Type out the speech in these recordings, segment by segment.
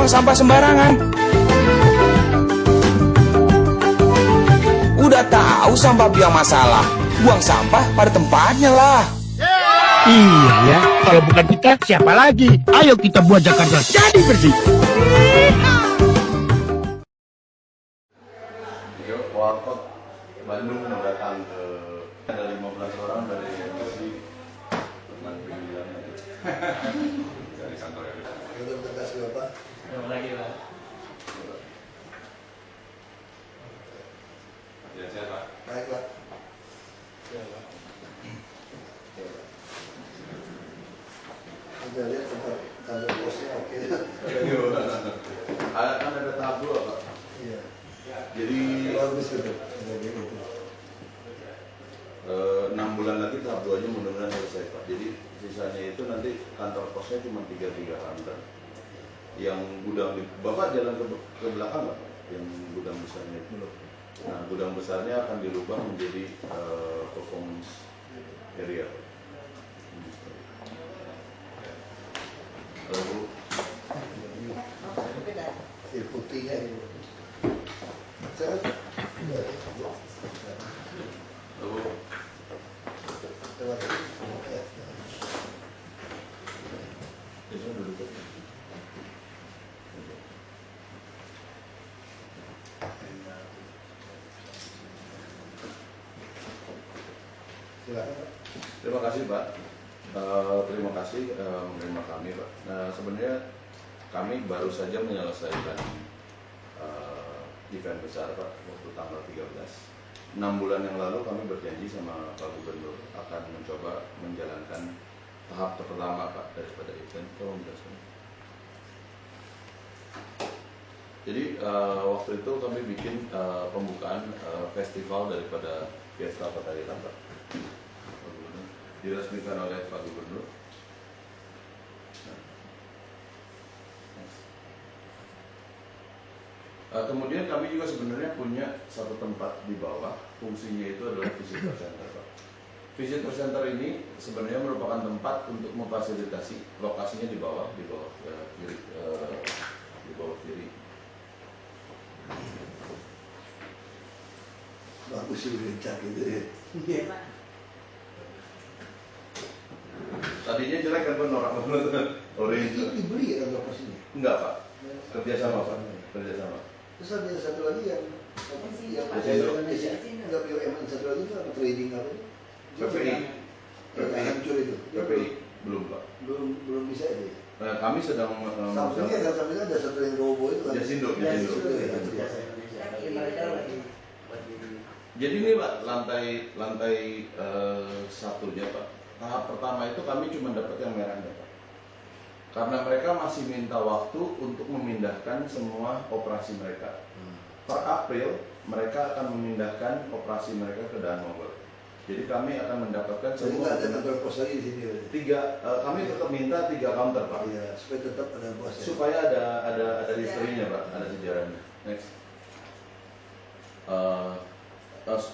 buang sampah sembarangan. Udah tahu sampah biang masalah, buang sampah pada tempatnya lah. Iya ya, kalau bukan kita siapa lagi? Ayo kita buat Jakarta jadi bersih. Warkop Bandung datang ke ada 15 orang dari MSI teman pilihan dari kantor ya. Terima kasih Bapak. Terima kasih Pak. Ya sehat Pak. Baik Pak. Udah lihat tempat kantor posnya oke. Kan ada tahap 2 Pak. Iya. Jadi Bagus itu. 6 bulan lagi tahap 2-nya mudah-mudahan selesai Pak. Jadi sisanya itu nanti kantor posnya cuma 3 kantor. Yang gudang di Bapak jalan ke belakang Pak, yang gudang besarnya itu. Nah, gudang besarnya akan dirubah menjadi performance area. Lalu Putihnya ini. Saya terima kasih Pak. Terima kasih menerima kami Pak. Nah, sebenarnya kami baru saja menyelesaikan event besar Pak waktu tanggal 13. 6 bulan yang lalu kami berjanji sama Pak Gubernur akan mencoba menjalankan tahap pertama Pak daripada event. Tolong jelaskan. Jadi waktu itu kami bikin pembukaan festival daripada Fiesta Kota Hitam Pak. Diresmikan oleh Pak Gubernur. Kemudian kami juga sebenarnya punya satu tempat di bawah, fungsinya itu adalah visitor center Pak. Visitor center ini sebenarnya merupakan tempat untuk memfasilitasi, lokasinya di bawah kiri, di bawah kiri. bagus sih berencana gitu ya. Iya Pak. Tadinya jelek kan Pak, norak banget. Orange. Ini dibeli ya kantor pos ini? Enggak Pak, kerjasama Pak, kerjasama. Terus ada satu lagi yang nggak BUMN, satu lagi itu apa trading apa itu? PPI. Yang hancur itu. PPI belum Pak. Belum bisa itu. Kami sedang Sampingnya ada satu yang robo itu kan. Jasindo. Jadi ini Pak, lantai satunya Pak. Tahap pertama itu kami cuma dapat yang merahnya Pak. Karena mereka masih minta waktu untuk memindahkan semua operasi mereka. Per April mereka akan memindahkan operasi mereka ke Danmogot. Jadi kami akan mendapatkan Jadi semua. nggak ada kantor pos lagi di sini. Kami tetap minta 3 counter Pak. Iya, supaya tetap ada pos. Supaya ada historinya Pak, ada sejarahnya. Next.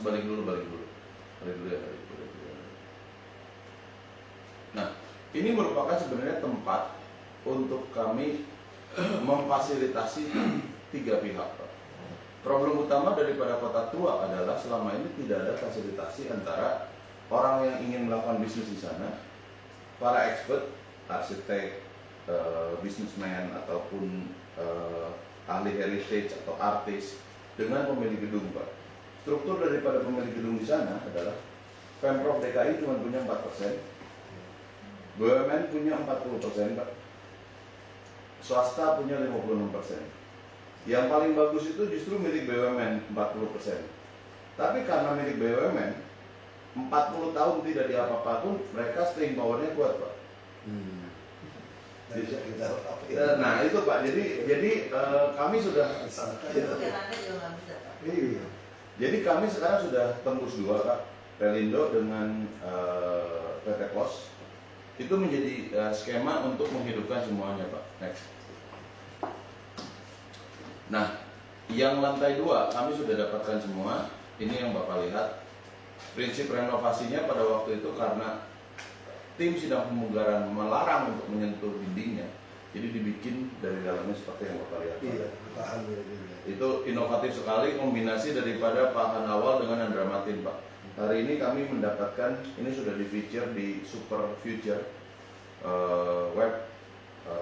Balik dulu ya. Nah, ini merupakan sebenarnya tempat untuk kami memfasilitasi 3 pihak Pak. Problem utama daripada Kota Tua adalah selama ini tidak ada fasilitasi antara orang yang ingin melakukan bisnis di sana, para expert, arsitek, businessman ataupun ahli heritage atau artis dengan pemilik gedung Pak. Struktur daripada pemilik gedung di sana adalah Pemprov DKI cuma punya 4%, BUMN punya 40% Pak, swasta punya 56%. Yang paling bagus itu justru milik BUMN 40%. Tapi karena milik BUMN 40 tahun tidak diapa-apapun, mereka staying powernya kuat Pak. Nah itu Pak, jadi kami sudah jadi kami sekarang sudah tembus 2 Pak, Pelindo dengan PT Pos. Itu menjadi skema untuk menghidupkan semuanya Pak. Next. Nah, yang lantai 2 kami sudah dapatkan semua. Ini yang Bapak lihat. Prinsip renovasinya pada waktu itu karena tim sidang pemugaran melarang untuk menyentuh dindingnya. Jadi dibikin dari dalamnya seperti yang Bapak lihat. Iya, tahan ya. Itu inovatif sekali kombinasi daripada pahan awal dengan Andra-Matin, Pak. Hari ini kami mendapatkan, ini sudah di feature di Super Future web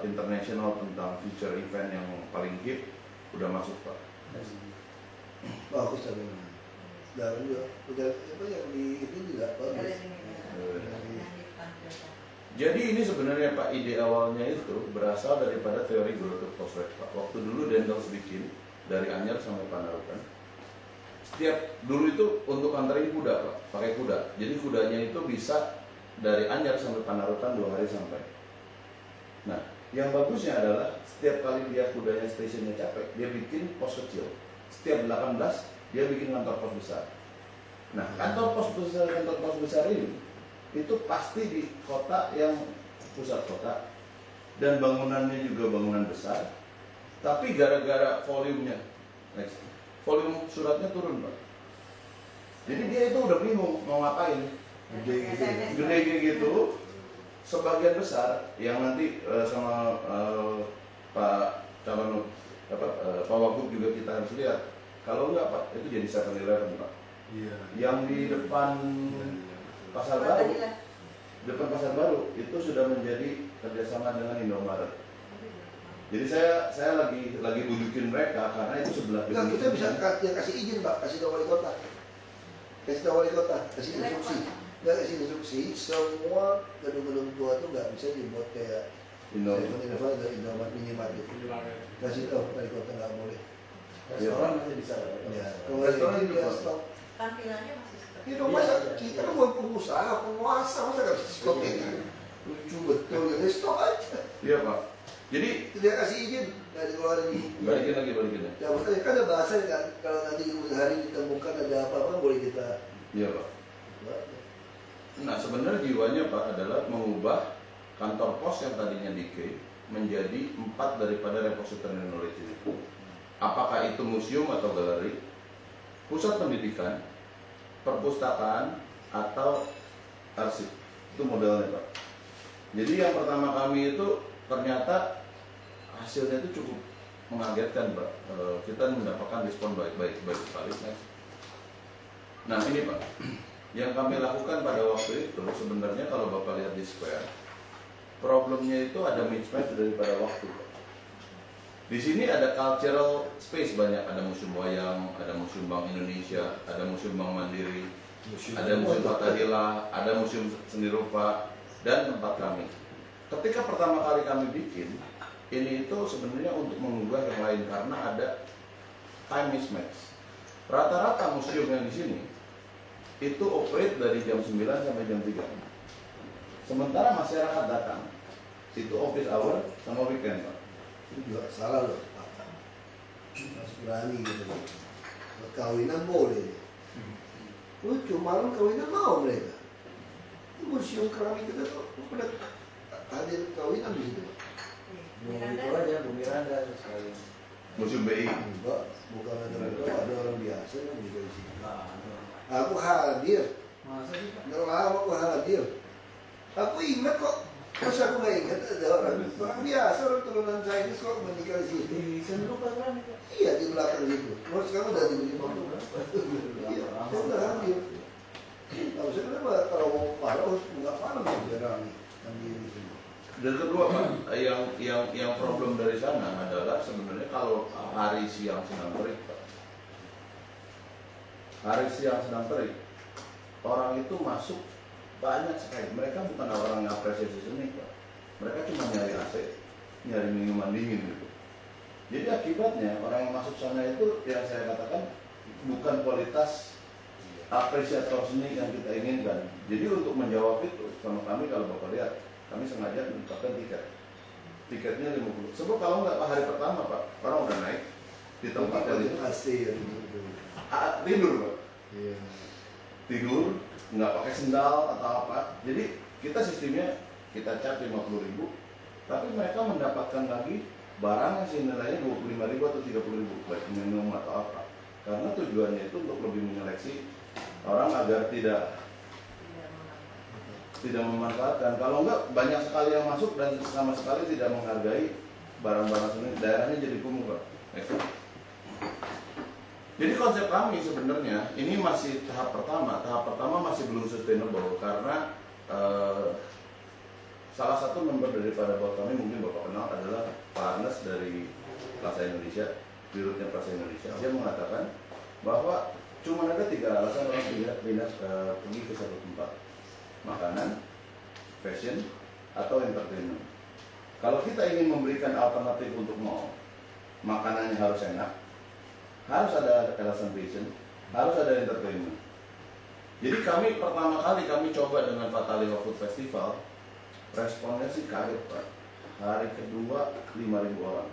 international tentang future event yang paling hit, udah masuk, Pak. Bagus tapi dalam juga udah apa yang di itu juga bagus. Jadi ini sebenarnya Pak, ide awalnya itu berasal daripada teori growth of prospect, Pak. Waktu dulu Dendels bikin dari Anyer sampai Panarukan. Setiap dulu itu untuk anterin kuda, Pak, pakai kuda. Jadi kudanya itu bisa dari Anyer sampai Panarukan 2 hari sampai. Nah, yang bagusnya adalah setiap kali dia kudanya stasiunnya capek, dia bikin pos kecil. Setiap 18 dia bikin kantor pos besar. Nah, kantor pos besar ini itu pasti di kota yang pusat kota dan bangunannya juga bangunan besar, tapi gara-gara volumenya, volume suratnya turun, Pak. Jadi dia itu udah bingung mau ngapain. Gede gitu, sebagian besar yang nanti sama Pak calon Pak Wagub juga kita harus lihat. Kalau enggak, Pak, itu jadi 7-Eleven, Pak. Iya. Yang di depan Pasar Baru, itu sudah menjadi kerjasama dengan Indomaret. Jadi saya lagi bujukin mereka karena itu sebelah. Enggak, kita bisa kasih izin, Pak, kasih tahu wali kota, kasih instruksi. Nggak kasih instruksi, semua gedung-gedung tua itu nggak bisa dibuat kayak Indomaret dan Indomaret minimal gitu. Kasih tahu wali kota nggak boleh. Restoran masih bisa. Ya, kalau restoran dia stop. Tampilannya masih seperti Itu masa kita kan bukan pengusaha, penguasa, masa nggak bisa stop ini? Lucu betul, ya stop aja. Iya, Pak. Jadi Dia kasih izin, nggak dikeluarin. balikin lagi. Ya, maksudnya kan ada bahasa kan, kalau nanti hari ditemukan ada apa-apa boleh kita. Iya, Pak. Nah, sebenarnya jiwanya, Pak, adalah mengubah kantor pos yang tadinya di K menjadi 4 daripada repository knowledge itu. Apakah itu museum atau galeri, pusat pendidikan, perpustakaan, atau arsip. Itu modelnya, Pak. Jadi yang pertama kami itu ternyata hasilnya itu cukup mengagetkan, Pak. Kita mendapatkan respon baik sekali. Nah ini, Pak, yang kami lakukan pada waktu itu sebenarnya kalau Bapak lihat di Square, problemnya itu ada mismatch daripada waktu, Pak. Di sini ada cultural space banyak, ada museum wayang, ada museum Bank Indonesia, ada museum Bank Mandiri, ada museum Fathahillah, ada museum seni rupa, dan tempat kami. Ketika pertama kali kami bikin, ini itu sebenarnya untuk mengubah yang lain karena ada time mismatch. Rata-rata museum yang di sini itu operate dari jam 9 sampai jam 3. Sementara masyarakat datang itu office hour sama weekend, Pak. Itu juga salah loh, Pak. Harus berani gitu. Kawinan boleh. Lucu, malam kawinan mau mereka. Itu museum keramik kita tuh pada hadir kawinan di situ. Miranda. Miranda sekali. Museum BI. Enggak, bukan ada orang biasa yang juga di sini. Aku hadir. Masa sih, Pak? Nggak lama aku hadir. Aku ingat kok. Terus aku nggak ingat ada orang biasa, orang turunan saya ini kok menikah di situ. Di seni rupa kan itu. Iya, di belakang situ. Terus sekarang udah di waktu. Iya, saya udah hadir. Nah, saya kenapa kalau mau parah harus nggak parah biar rame di sini. Dan kedua, Pak, yang problem dari sana adalah sebenarnya kalau hari siang sedang terik, Pak. Hari siang sedang terik, orang itu masuk banyak sekali. Mereka bukan orang yang apresiasi seni, Pak. Mereka cuma nyari AC, nyari minuman dingin gitu. Jadi akibatnya orang yang masuk sana itu yang saya katakan bukan kualitas apresiator seni yang kita inginkan. Jadi untuk menjawab itu sama kami, kalau Bapak lihat, kami sengaja menetapkan tiket. Tiketnya 50. Sebab kalau nggak hari pertama, Pak, orang udah naik di tempat yang itu AC ya tidur, Pak. Iya. Tidur, nggak pakai sendal atau apa. Jadi kita sistemnya kita charge 50.000, tapi mereka mendapatkan lagi barang yang nilainya 25.000 atau 30.000, baik minum atau apa. Karena tujuannya itu untuk lebih menyeleksi orang agar tidak tidak memanfaatkan. Kalau enggak banyak sekali yang masuk dan sama sekali tidak menghargai barang-barang seni. Daerahnya jadi kumuh, Pak. Jadi konsep kami sebenarnya ini masih tahap pertama. Tahap pertama masih belum sustainable karena salah satu member daripada bot kami mungkin Bapak kenal adalah Pak Arnes dari Plaza Indonesia, dirutnya Plaza Indonesia. Dia mengatakan bahwa cuma ada 3 alasan orang pindah pergi ke satu tempat: makanan, fashion, atau entertainment. Kalau kita ingin memberikan alternatif untuk mall, makanannya harus enak, harus ada alasan fashion, harus ada entertainment. Jadi kami pertama kali kami coba dengan Fataliwa Food Festival, responnya sih kaget, Pak. Hari kedua 5.000 orang.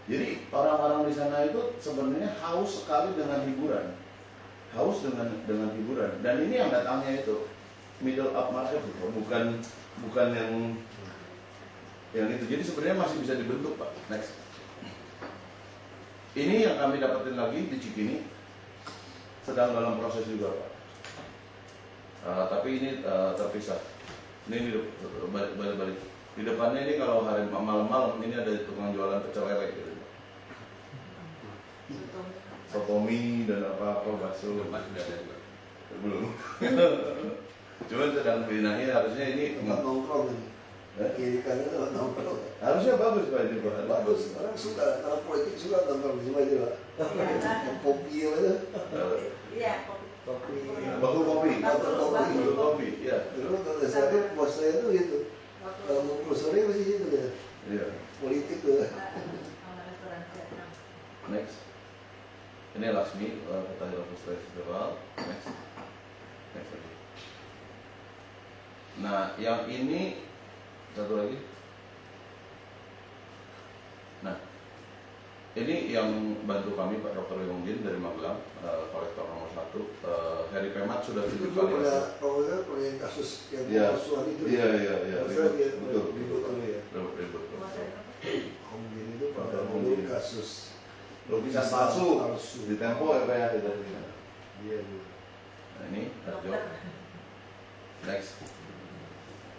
Jadi orang-orang di sana itu sebenarnya haus sekali dengan hiburan, haus dengan hiburan. Dan ini yang datangnya itu middle up market, gitu. bukan yang itu. Jadi sebenarnya masih bisa dibentuk, Pak. Next. Ini yang kami dapetin lagi di Cikini, sedang dalam proses juga, Pak. Tapi ini terpisah. Ini balik. Di depannya ini kalau hari malam-malam ini ada tukang jualan pecel lele gitu. Sotomi dan apa-apa, bakso. Belum. Cuman sedang benahi, harusnya ini Tempat nongkrong ini. Kiri kanan tempat nongkrong. harusnya bagus, Pak, ini, Pak. Bagus, orang suka, karena politik suka nongkrong di sini aja, Pak. Kopi aja. Iya, Kopi. Baku kopi. Baku kopi. Ya. Dulu kalau dasarnya bos saya tuh gitu. Kalau mau profesornya masih situ ya. Iya. Politik tuh. sama restoran Vietnam. Next. Ini Laksmi, Fataliwa Food Festival. Next lagi. Nah, yang ini satu lagi. Nah, ini yang bantu kami Pak Dr. Yongjin dari Magelang, kolektor nomor 1. Heri Pemat sudah Itu 7 juga kali. pernah, kalau nggak pernah yang kasus yang Iya. pemalsuan itu. Iya. Maksudnya dia Betul. ribut dulu ya. Ribut. Om Gini itu pada Om dulu Gini. kasus Lukisan palsu palsu. di Tempo ya, Pak ya. Iya. Nah, ini Arjo. Next.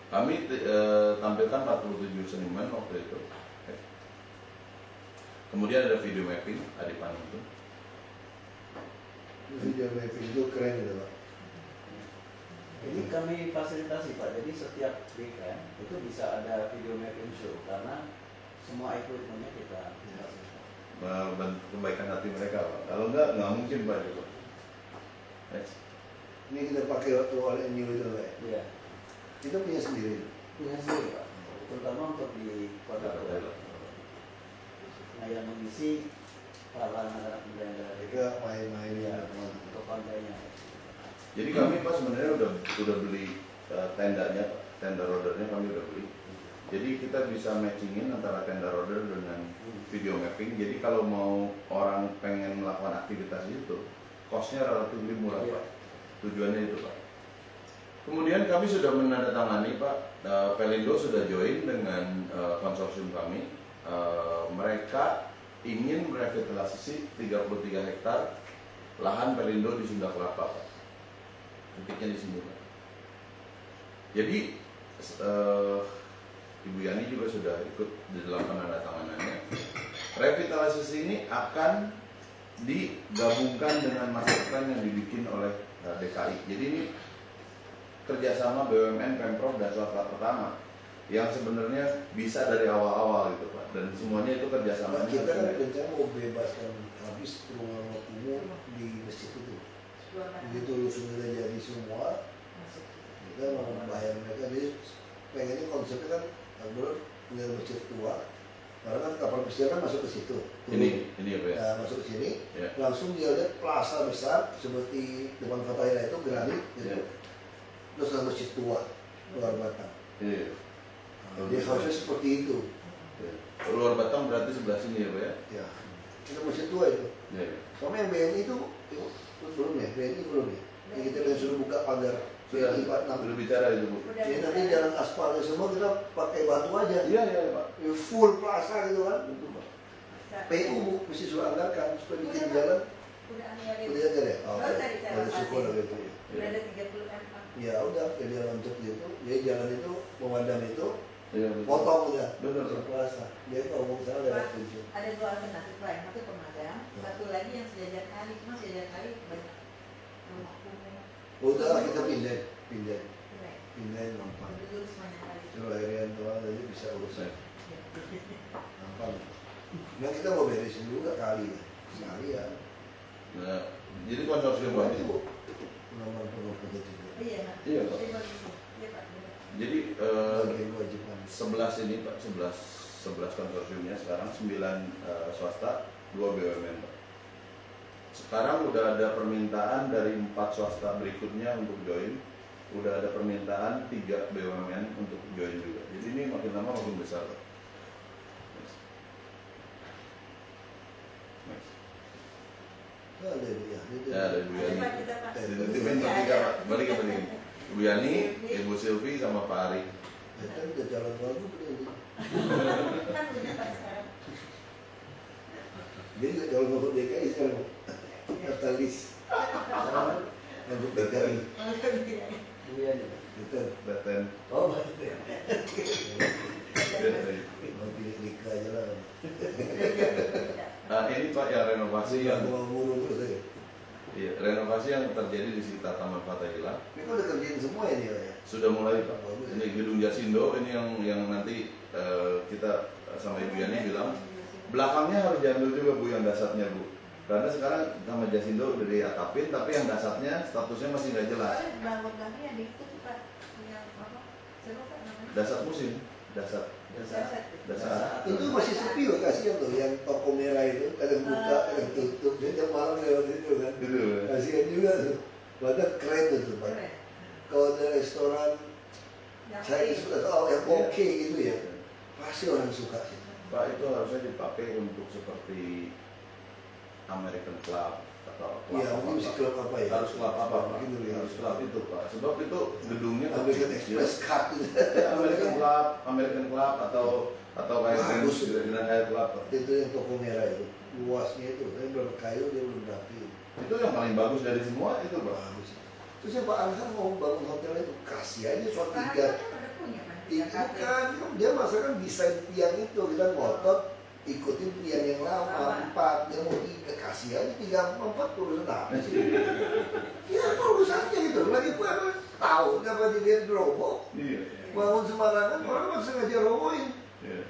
Kami tampilkan 47 seniman waktu itu. Kemudian ada video mapping, Adi Panuntun. Video mapping itu keren gitu, Pak. Ini kami fasilitasi, Pak. Jadi setiap weekend itu bisa ada video mapping show karena semua equipmentnya kita fasilitasi. Kebaikan hati mereka, Pak. Kalau nggak mungkin, Pak. Gitu. Next. Ini kita pakai waktu oleh new itu, Pak. Iya. Kita punya sendiri. Punya sendiri, Pak. Terutama untuk di kota-kota. Nah, yang mengisi para anak-anak muda yang ada di Mereka main-main ya, teman. untuk pantainya. Jadi kami Pak sebenarnya udah beli tendanya, Pak. Tenda rodernya kami udah beli. Jadi kita bisa matchingin antara tenda roder dengan video mapping. Jadi kalau mau orang pengen melakukan aktivitas itu, costnya relatif lebih murah, Pak. Tujuannya itu, Pak. Kemudian kami sudah menandatangani, Pak. Pelindo sudah join dengan konsorsium kami. Mereka ingin merevitalisasi 33 hektar lahan Pelindo di Sunda Kelapa, Pak. Titiknya di sini, Pak. Jadi Ibu Yani juga sudah ikut di dalam penandatanganannya. Revitalisasi ini akan digabungkan dengan master plan yang dibikin oleh DKI. Jadi ini kerjasama BUMN, Pemprov, dan swasta pertama yang sebenarnya bisa dari awal-awal gitu, Pak. Dan semuanya itu kerjasamanya. Kita kan rencana mau bebaskan habis rumah kumuh di masjid itu. Begitu sudah jadi semua, kita mau membayar mereka. Jadi pengennya konsepnya kan benar punya masjid tua. Karena kan kapal pesiar kan masuk ke situ. Ini ya, Pak ya. Nah, masuk ke sini, Ya. langsung dia lihat plaza besar seperti depan Fatahira itu granit, gitu. Ya. Terus ada masjid tua luar Batang. Iya. Nah, dia harusnya seperti itu. Ya. Luar Batang berarti sebelah sini ya, Pak ya. Ya, itu masjid tua itu. Ya. Sama yang BNI itu belum ya, BNI belum ya. Yang kita yang suruh buka pagar Sudah BNI 46. belum bicara itu, Bu. Jadi nanti jalan aspalnya semua kita pakai batu aja. Iya, Pak. Ya, full plaza gitu kan. Betul, Pak. PU Bu, mesti suruh anggarkan supaya bikin jalan. Udah anggarin. Udah ada ya? Oh, Nggak usah oke. dicari Ada syukur pasti. gitu ya. Udah ada 30 mm. Ya udah, jadi untuk itu, jadi jalan itu memadam itu, Iya, betul. potong udah. Betul. Cirkulasi. Dia kalau mau sana ada Pak, 7. ada 2 alternatif lain, satu pemadam, satu lagi yang sejajar kali, cuma sejajar kali banyak rumah kumuh. Udah kita pindah Keren. nampak. Dulu semuanya kali. Suruh Herian tuan jadi bisa urusan Iya. nampak. Nah kita mau beresin juga kali ya, sekalian. Nah, jadi konsorsium Pak Itu ini. nomor penuh juga. Iya, Pak. Iya, Pak. Iya, Pak. Iya, Pak. Jadi Bagian kewajiban. 11 ini Pak, 11 konsorsiumnya sekarang 9 swasta, 2 BUMN Pak. Sekarang udah ada permintaan dari 4 swasta berikutnya untuk join, udah ada permintaan 3 BUMN untuk join juga. Jadi ini makin lama makin besar Pak. Next. Next. Oh, ada Bu ya. Ya, ada Bu Ada, Yani. Pak, kita, Pak. Dititipin bertiga Pak, balik ke balik. Bu Yani, Ibu Silvi sama Pak Ari. Ya kan udah jalan bagus ini. Kan punya Pak sekarang. Dia juga jalan bagus DKI sekarang. Katalis. Untuk DKI. Kemudian Kita Beten. oh betul ya. mau pilih nikah aja lah. Nah ini Pak yang renovasi yang mau muru terus aja. iya, renovasi yang terjadi di sekitar Taman Fatahillah Ini kan udah kerjain semua ya nih ya. sudah mulai Pak. Bagus. Ini gedung Jasindo ini yang nanti kita sama Ibu Yani bilang belakangnya harus diambil juga Bu yang dasarnya Bu. Karena sekarang sama Jasindo udah diatapin tapi yang dasarnya statusnya masih nggak jelas. Belakangnya ada itu Pak. Yang apa? Siapa Pak namanya? Dasar musim, dasar. Itu masih sepi loh, kasihan tuh yang toko merah itu kadang buka, kadang tutup. Dia tiap malam lewat itu kan. Gitu. Kasihan juga tuh. Padahal keren tuh Pak. Keren. Kalau ada restoran, Yang saya lain. sudah tahu yang oke gitu ya. Pasti orang suka sih. Pak itu harusnya dipakai untuk seperti American Club atau club Iya, mungkin bisa klub apa ya? harus klub apa Pak? Gitu ya. Harus klub itu Pak. Sebab itu gedungnya American kecil. Express Card gitu. Ya, American Club atau kayak Bagus. Grand Hyatt Club. Pak. Itu yang toko merah itu. Luasnya itu, tapi berapa kayu dia belum rapi. Itu yang paling bagus dari semua itu Pak. Bagus. Terus ya Pak Ansan mau bangun hotel itu, kasih aja soal Sekarang tiga. kan udah punya Pak. Itu kan dia masakan desain tiang itu, kita ngotot ikutin tiang yang lama 4, dia mau 3, kasih aja 3, 4 urusan apa sih? Ya apa urusannya gitu, lagi pula tahu kenapa dia roboh, Iya. bangun sembarangan, orang masih sengaja robohin. Iya.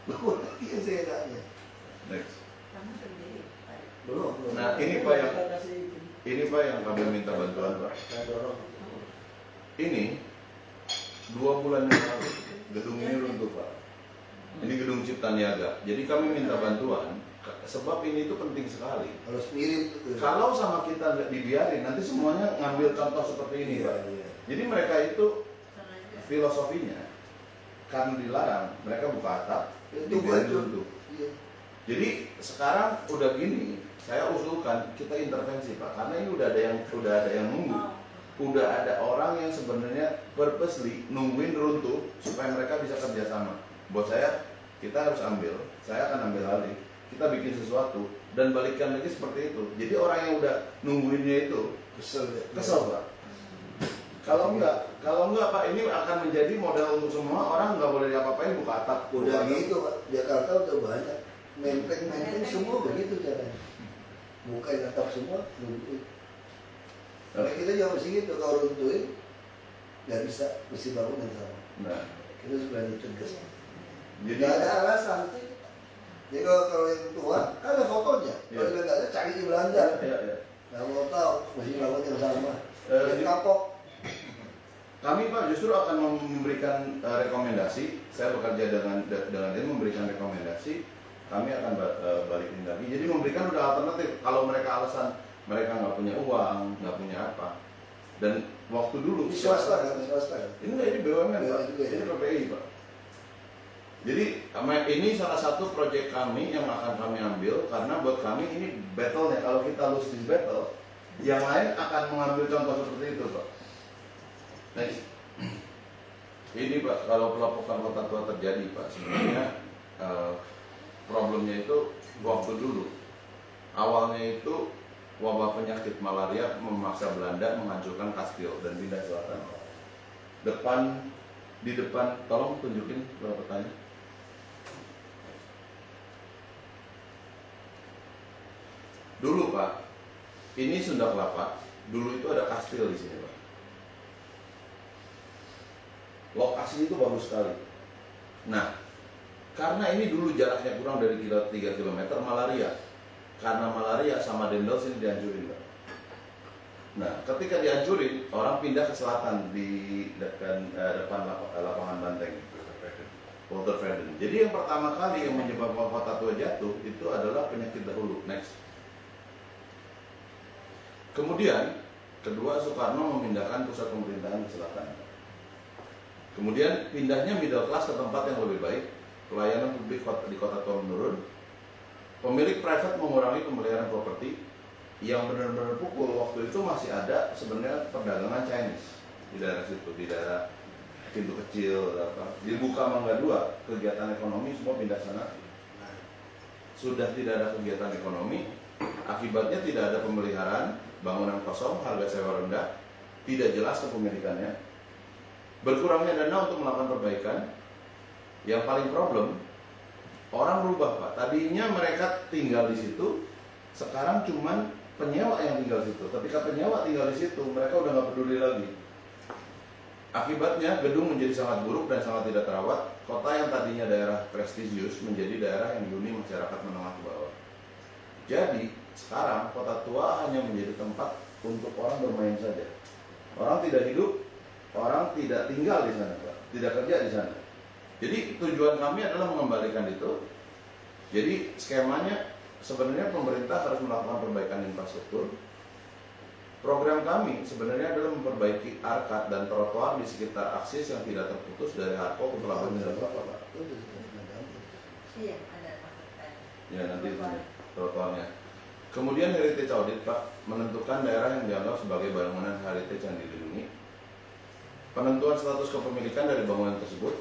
Bangun lagi yang saya nanya. Next. Kamu sendiri Pak. Belum. Nah, ini Pak yang Kita kasih ini Pak yang kami minta bantuan Pak. kita dorong. Ini 2 bulan yang lalu gedung ini runtuh Pak. Ini gedung Cipta Niaga. Jadi kami minta bantuan sebab ini itu penting sekali. Harus mirip tuh. Kalau sama kita nggak dibiarin, nanti semuanya ngambil contoh seperti ini Pak. Iya. Jadi mereka itu Sengaja. filosofinya karena dilarang, mereka buka atap, Itu dibiarin baju. runtuh. Iya. Jadi sekarang udah gini, saya usulkan kita intervensi Pak, karena ini udah ada yang nunggu. Udah ada orang yang sebenarnya purposely nungguin runtuh supaya mereka bisa kerjasama. Buat saya, kita harus saya akan ambil alih. Kita bikin sesuatu dan balikkan lagi seperti itu. Jadi orang yang udah nungguinnya itu Kesel ya. kesel Pak. Kalau enggak Pak, ini akan menjadi modal untuk semua orang, nggak boleh diapa-apain, buka atap. Udah buka atap. gitu Pak, Jakarta udah banyak. Menteng semua begitu caranya. Bukain atap semua, nungguin. Karena kita juga mesti gitu, kalau runtuhin nggak bisa, mesti bangun yang sama. Nah, Kita harus berani tegas. jadi Nggak ada alasan. Jadi kalau yang tua, kan ada fotonya. Kalau Iya. dia nggak ada, cari di Belanda. ya. Nggak mau tahu, mesti bangun yang sama. Jadi- Yang kapok. Kami Pak justru akan memberikan rekomendasi. Saya bekerja dengan ini memberikan rekomendasi. Kami akan balikin lagi. Jadi memberikan udah alternatif. Kalau mereka alasan mereka nggak punya uang, nggak punya apa. Dan waktu dulu Ini swasta kan, swasta kan. Ini nggak, ini BUMN Pak. juga ya. Ini PPI Pak. Jadi ini salah satu proyek kami yang akan kami ambil karena buat kami ini battle-nya. Kalau kita lose this battle, yang lain akan mengambil contoh seperti itu Pak. Next. Ini Pak, kalau pelopokkan kota tua terjadi Pak, sebenarnya problemnya itu waktu dulu. Awalnya itu wabah penyakit malaria memaksa Belanda menghancurkan kastil dan pindah ke selatan. Di depan, tolong tunjukin berapa petanya. Dulu Pak, ini Sunda Kelapa. Dulu itu ada kastil di sini Pak. Lokasi itu bagus sekali. Nah, karena ini dulu jaraknya kurang dari 3 km, malaria. Karena malaria sama Dendels ini dihancurin Pak. Nah, ketika dihancurin, orang pindah ke selatan di depan lapangan banteng, Walter Freden. Jadi yang pertama kali yang menyebabkan Kota Tua jatuh itu adalah penyakit dahulu. Next. Kemudian, kedua Soekarno memindahkan pusat pemerintahan ke selatan. Kemudian pindahnya middle class ke tempat yang lebih baik, pelayanan publik di Kota Tua menurun, pemilik private mengurangi pemeliharaan properti. Yang benar-benar pukul waktu itu masih ada sebenarnya perdagangan Chinese di daerah situ, di daerah pintu kecil, dibuka Mangga 2, kegiatan ekonomi semua pindah sana. Sudah tidak ada kegiatan ekonomi, akibatnya tidak ada pemeliharaan, bangunan kosong, harga sewa rendah, tidak jelas kepemilikannya, berkurangnya dana untuk melakukan perbaikan. Yang paling problem, orang berubah Pak. Tadinya mereka tinggal di situ, sekarang cuman penyewa yang tinggal di situ. Ketika penyewa tinggal di situ, mereka udah nggak peduli lagi. Akibatnya gedung menjadi sangat buruk dan sangat tidak terawat. Kota yang tadinya daerah prestisius menjadi daerah yang dihuni masyarakat menengah ke bawah. Jadi sekarang Kota Tua hanya menjadi tempat untuk orang bermain saja. Orang tidak hidup, orang tidak tinggal di sana, Pak. Tidak kerja di sana. Jadi tujuan kami adalah mengembalikan itu. Jadi skemanya sebenarnya pemerintah harus melakukan perbaikan infrastruktur. Program kami sebenarnya adalah memperbaiki arkat dan trotoar di sekitar akses yang tidak terputus dari Harko ke Pelabuhan Medan Kelapa, Pak. Iya, ada maksudnya. Ya, nanti itu trotoarnya. Kemudian heritage audit, Pak, menentukan daerah yang dianggap sebagai bangunan heritage yang dilindungi. Penentuan status kepemilikan dari bangunan tersebut.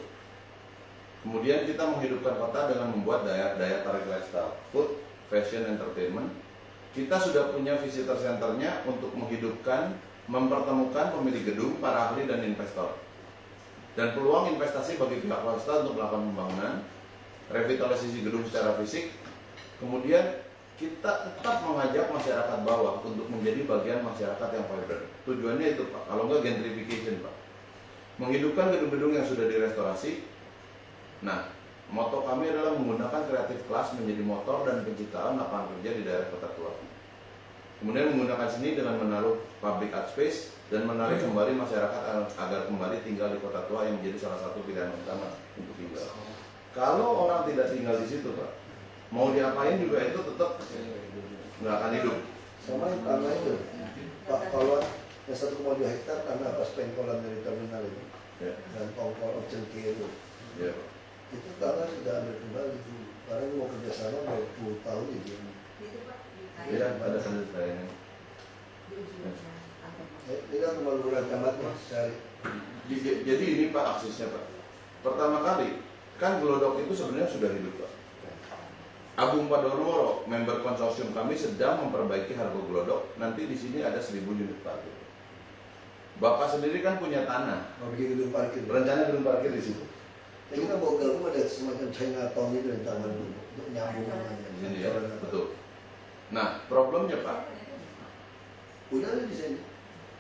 Kemudian kita menghidupkan kota dengan membuat daya tarik lifestyle, food, fashion, entertainment. Kita sudah punya visitor centernya untuk menghidupkan, mempertemukan pemilik gedung, para ahli dan investor. Dan peluang investasi bagi pihak swasta untuk melakukan pembangunan, revitalisasi gedung secara fisik. Kemudian kita tetap mengajak masyarakat bawah untuk menjadi bagian masyarakat yang vibrant. Tujuannya itu Pak, kalau enggak gentrification Pak. Menghidupkan gedung-gedung yang sudah direstorasi. Nah, moto kami adalah menggunakan kreatif kelas menjadi motor dan penciptaan lapangan kerja di daerah Kota Tua. Kemudian menggunakan seni dengan menaruh public art space dan menarik kembali masyarakat agar kembali tinggal di Kota Tua yang menjadi salah satu pilihan utama untuk tinggal. Kalau orang tidak tinggal di situ Pak, mau diapain juga itu tetap nggak akan hidup. Sama tanah itu, Pak, kalau yang 1,2 hektar tanah pas pengkolan dari terminal ini, Ya. dan pengkol Cengkir itu, Ya. itu tanah sudah ambil kembali. Karena mau kerjasama mau 10 tahun jadi. Itu Pak, Ya, ada sendiri kayaknya. di ujungnya kantor. Ini kan cuma lurah camatnya cari. Jadi ini Pak aksesnya Pak. Pertama kali kan Glodok itu sebenarnya sudah hidup Pak. Agung Podomoro, member konsorsium kami sedang memperbaiki Hargo Glodok. Nanti di sini ada 1000 unit parkir. Bapak sendiri kan punya tanah. Mau bikin gedung parkir. Rencana gedung parkir di situ. Jadi kita bawa gabung ada semacam Chinatown itu yang taman dulu untuk nyambung Di sini ya, betul. Nah, problemnya Pak, Udah ada di sini.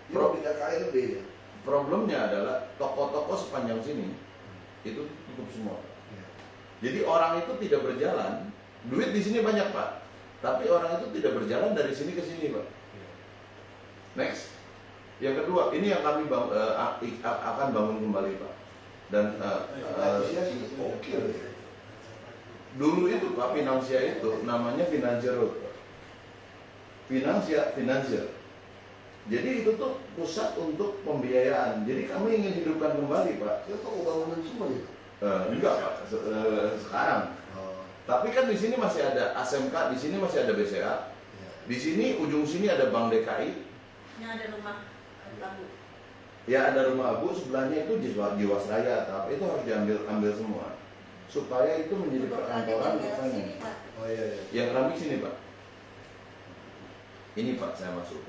Dia Bro. mau pindah KLB ya. problemnya adalah toko-toko sepanjang sini itu tutup semua. Ya. Jadi orang itu tidak berjalan, duit di sini banyak Pak, tapi orang itu tidak berjalan dari sini ke sini Pak. Next, yang kedua, ini yang kami akan bangun kembali Pak. Dan Usia sih oke loh ya. dulu itu Pak, Finansia itu namanya Financial Road Pak. Financial. Jadi itu tuh pusat untuk pembiayaan. Jadi kami ingin hidupkan kembali Pak. Itu toko bangunan semua itu. Enggak Pak, sekarang. Oh, Tapi kan di sini masih ada ASMK, di sini masih ada BCA. ya. Di sini ujung sini ada Bank DKI. Yang ada rumah tamu. Ya ada rumah Abu, sebelahnya itu Jiwasraya, tapi itu harus diambil semua supaya itu menjadi perkantoran untuk Sini sana. Pak. Oh iya iya. Yang keramik sini Pak. Ini Pak, saya masuk.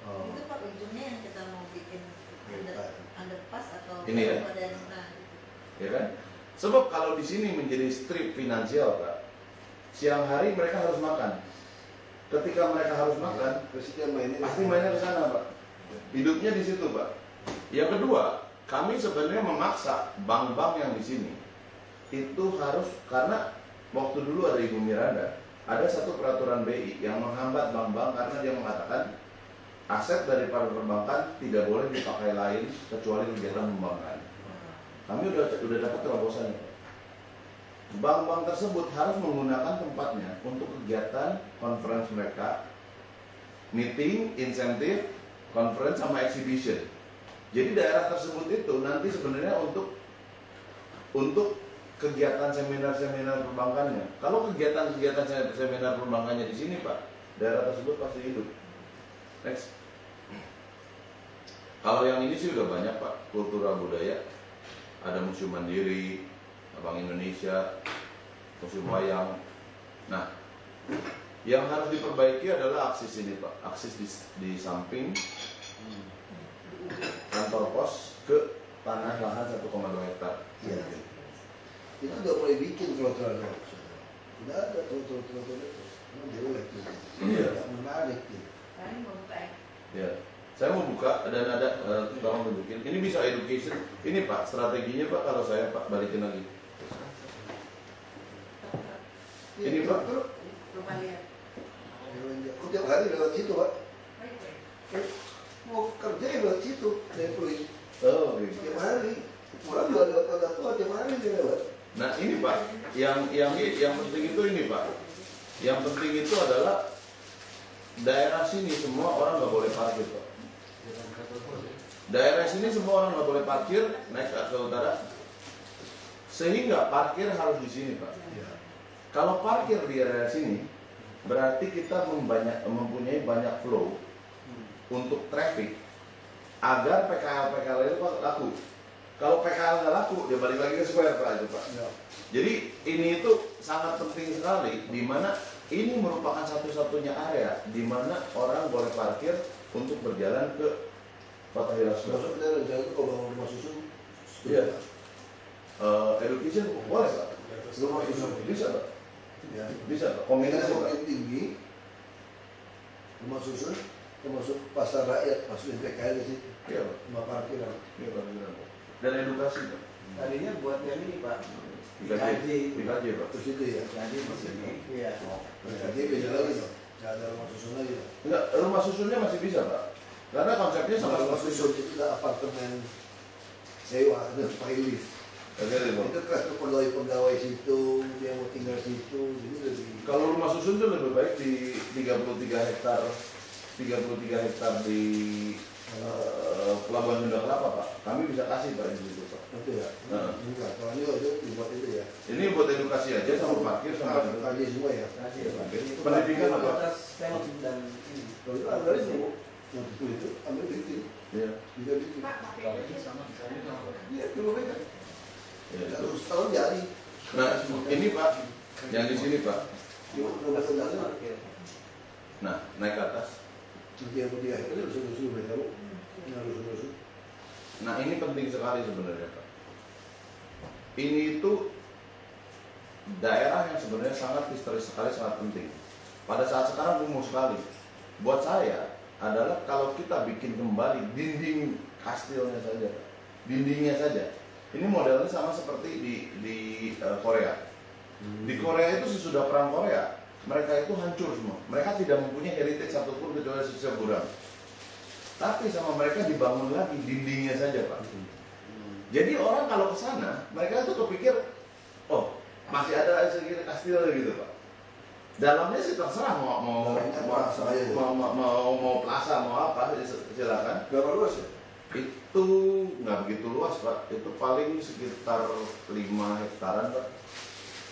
Oh. Itu Pak ujungnya yang kita mau bikin underpass atau Ini ya? ada nah, gitu. Ya kan? Sebab kalau di sini menjadi strip finansial Pak, siang hari mereka harus makan. Ketika mereka harus makan, Presiden mainnya pasti mainnya ke sana Pak. Hidupnya di situ Pak. Yang kedua, kami sebenarnya memaksa bank-bank yang di sini itu harus, karena waktu dulu ada Ibu Miranda, ada satu peraturan BI yang menghambat bank-bank karena dia mengatakan aset dari para perbankan tidak boleh dipakai lain kecuali kegiatan pembangunan. Kami udah dapat terobosannya. Bank-bank tersebut harus menggunakan tempatnya untuk kegiatan conference mereka, meeting, insentif, conference sama exhibition. Jadi daerah tersebut itu nanti sebenarnya untuk kegiatan seminar-seminar perbankannya. Kalau kegiatan-kegiatan seminar perbankannya di sini Pak, daerah tersebut pasti hidup. Next. Kalau yang ini sih udah banyak Pak, kultural budaya. Ada Museum Mandiri, Bank Indonesia, Museum Wayang. Nah, yang harus diperbaiki adalah akses ini Pak, akses di samping kantor pos ke tanah lahan 1,2 hektar. Iya. Itu udah mulai bikin trotoar. Udah ada trotoar itu. Memang jelek gitu. Iya. Tidak menarik gitu. Paling mau buka ya. Ya, saya mau buka dan ada tolong tunjukin. Ini bisa education. Ini Pak, strateginya Pak kalau saya Pak balikin lagi. Ini Pak. Rumah lihat. Aku tiap hari lewat situ Pak. Baik. Mau kerja ya lewat situ. Saya pergi Oh, gitu. tiap hari. Pulang juga lewat kota tua tiap hari dia lewat. Nah ini Pak, yang penting itu ini Pak. Yang penting itu adalah daerah sini semua orang nggak boleh parkir Pak. Daerah sini semua orang nggak boleh parkir naik ke utara. Sehingga parkir harus di sini Pak. Kalau parkir di area sini, berarti kita mempunyai banyak flow untuk traffic agar PKL itu laku. Kalau PKL nggak laku, dia balik lagi ke square Pak itu Pak. Jadi ini itu sangat penting sekali, di mana ini merupakan satu-satunya area di mana orang boleh parkir untuk berjalan ke Kota Hilas Square. Masuk ke dalam jalan itu kalau bangun rumah susun. Iya. Education boleh Pak. Rumah susun. Bisa Pak. Ya. Bisa Pak. Kombinasi Kombinasi Pak. yang tinggi, rumah susun, termasuk pasar rakyat, masukin PKL di situ, Iya Pak. rumah parkiran. Iya Pak. Benar, Pak. Dan edukasi Pak. Tadinya buat yang ini Pak, Dikaji Pak. Terus itu ya. jadi di sini. Iya. Jadi beda lagi dong. Nggak ada rumah susun lagi dong. Enggak, rumah susunnya masih bisa Pak. Karena konsepnya sama Rumah seperti susun itu adalah apartemen sewa, ada pilih. Oke, Pak. Itu kan pegawai situ, dia mau tinggal situ, jadi lebih. Kalau rumah susun itu lebih baik di 33 hektar di Pelabuhan Sunda Kelapa Pak. Kami bisa kasih Pak di situ Pak. Itu ya. Nah. Enggak, kalau ini itu dibuat itu ya. Ini buat edukasi aja sama parkir sama Kaji semua ya. Kasih ya Pak. Itu Pendidikan Pak, apa? atas film dan ini. Kalau itu ada itu, waktu itu ambil bikin, Iya. bisa bikin. Pak, pakai ini. Iya, kilometer. Iya. Terus tahun jadi. Nah, ini Pak, yang di sini Pak. Cuma rumah susun Nah, naik ke atas. nanti yang ketiga itu susun mereka lu, harus susun. Nah, ini penting sekali sebenarnya Pak. Ini itu daerah yang sebenarnya sangat historis sekali, sangat penting. Pada saat sekarang kumuh sekali. Buat saya adalah kalau kita bikin kembali dinding kastilnya saja, Pak. Dindingnya saja. Ini modelnya sama seperti di Korea. Di Korea itu sesudah perang Korea, mereka itu hancur semua. Mereka tidak mempunyai heritage satupun kecuali sisa Buddha. Tapi sama mereka dibangun lagi dindingnya saja Pak. Jadi orang kalau ke sana, mereka itu kepikir, oh masih ada segini kastil gitu Pak. Dalamnya sih terserah mau plaza mau apa silakan. Berapa luas ya? Itu nggak begitu luas Pak. Itu paling sekitar 5 hektaran Pak.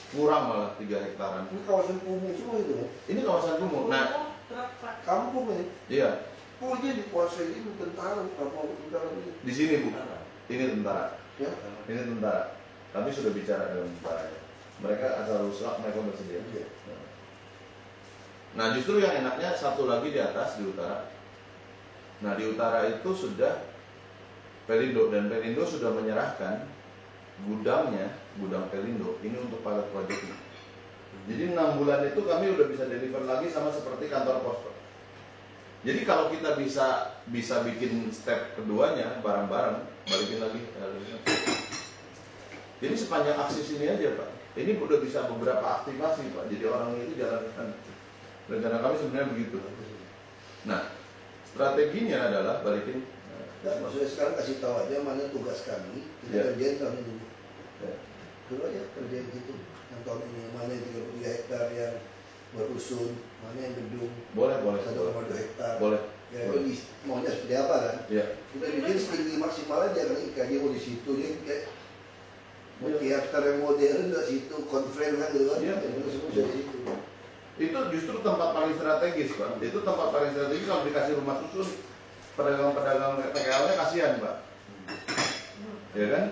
Kurang malah 3 hektaran. Ini kawasan kumuh semua itu ya? Ini kawasan kumuh. Nah, Kampung ini, iya punya dikuasai ini tentara, apa tentara ini? di sini Bu. Ini tentara. Ya, Ini tentara. Kami sudah bicara dengan tentara. Mereka asal rusak, mereka bersedia. Iya. Nah justru yang enaknya satu lagi di atas, di utara. Nah di utara itu sudah Pelindo, dan Pelindo sudah menyerahkan gudangnya, gudang Pelindo ini untuk pilot project ini. Jadi 6 bulan itu kami udah bisa deliver lagi sama seperti kantor pos. Jadi kalau kita bisa bikin step keduanya bareng-bareng, balikin lagi. Jadi sepanjang akses ini aja Pak, ini udah bisa beberapa aktivasi Pak. Jadi orang itu jalankan. Rencana kami sebenarnya begitu. Nah, strateginya adalah balikin. Nah, maksudnya sekarang kasih tahu aja mana tugas kami, kita kerjain tahun ini. Dulu aja kerjain gitu. Yang tahun ini mana yang 33 hektar yang berusun, mana yang gedung. Boleh. 1,2 hektar. Boleh. Ya itu maunya seperti apa kan? Iya. Kita bikin setinggi maksimal aja kan, IKJ mau di situ dia kayak mau teater yang modern di situ, konferen kan gitu kan? Iya. Itu semua di situ. Itu justru tempat paling strategis Pak. Itu tempat paling strategis kalau dikasih rumah susun, pedagang-pedagang PKL-nya kasihan Pak. Ya kan?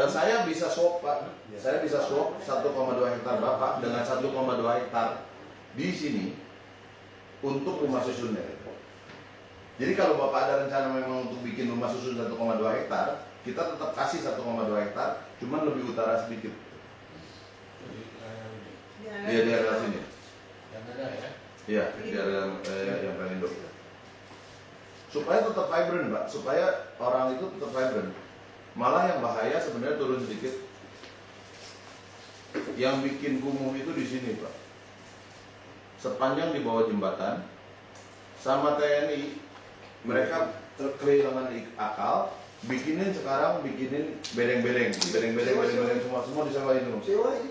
Saya bisa swap Pak. Saya bisa swap 1,2 hektar Bapak dengan 1,2 hektar di sini untuk rumah susunnya. Jadi kalau Bapak ada rencana memang untuk bikin rumah susun 1,2 hektar, kita tetap kasih 1,2 hektar, cuman lebih utara sedikit. Iya di area sini. Yang ada ya. Iya di area yang Pelindo. Supaya tetap vibrant Pak, supaya orang itu tetap vibrant. Malah yang bahaya sebenarnya turun sedikit. Yang bikin kumuh itu di sini Pak. Sepanjang di bawah jembatan, sama TNI, mereka kehilangan akal. Bikinin bedeng-bedeng semua disewain semua. Sewain.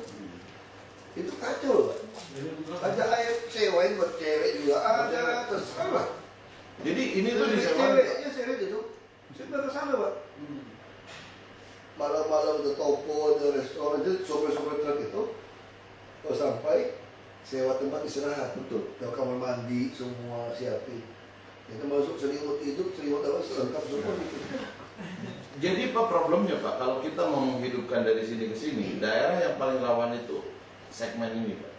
Itu kacau Pak. Ada air sewain buat cewek juga ada, terserah lah. Jadi ini tuh disewain. Ceweknya sewa gitu. Saya ke sana Pak. Malam-malam ke toko, ke restoran, itu sopir-sopir truk itu kalau sampai sewa tempat istirahat, betul. Kalau kamar mandi semua siapin. Itu masuk selimut hidup, selimut apa lengkap semua gitu. Jadi apa problemnya Pak? Kalau kita mau menghidupkan dari sini ke sini, daerah yang paling rawan itu segmen ini Pak.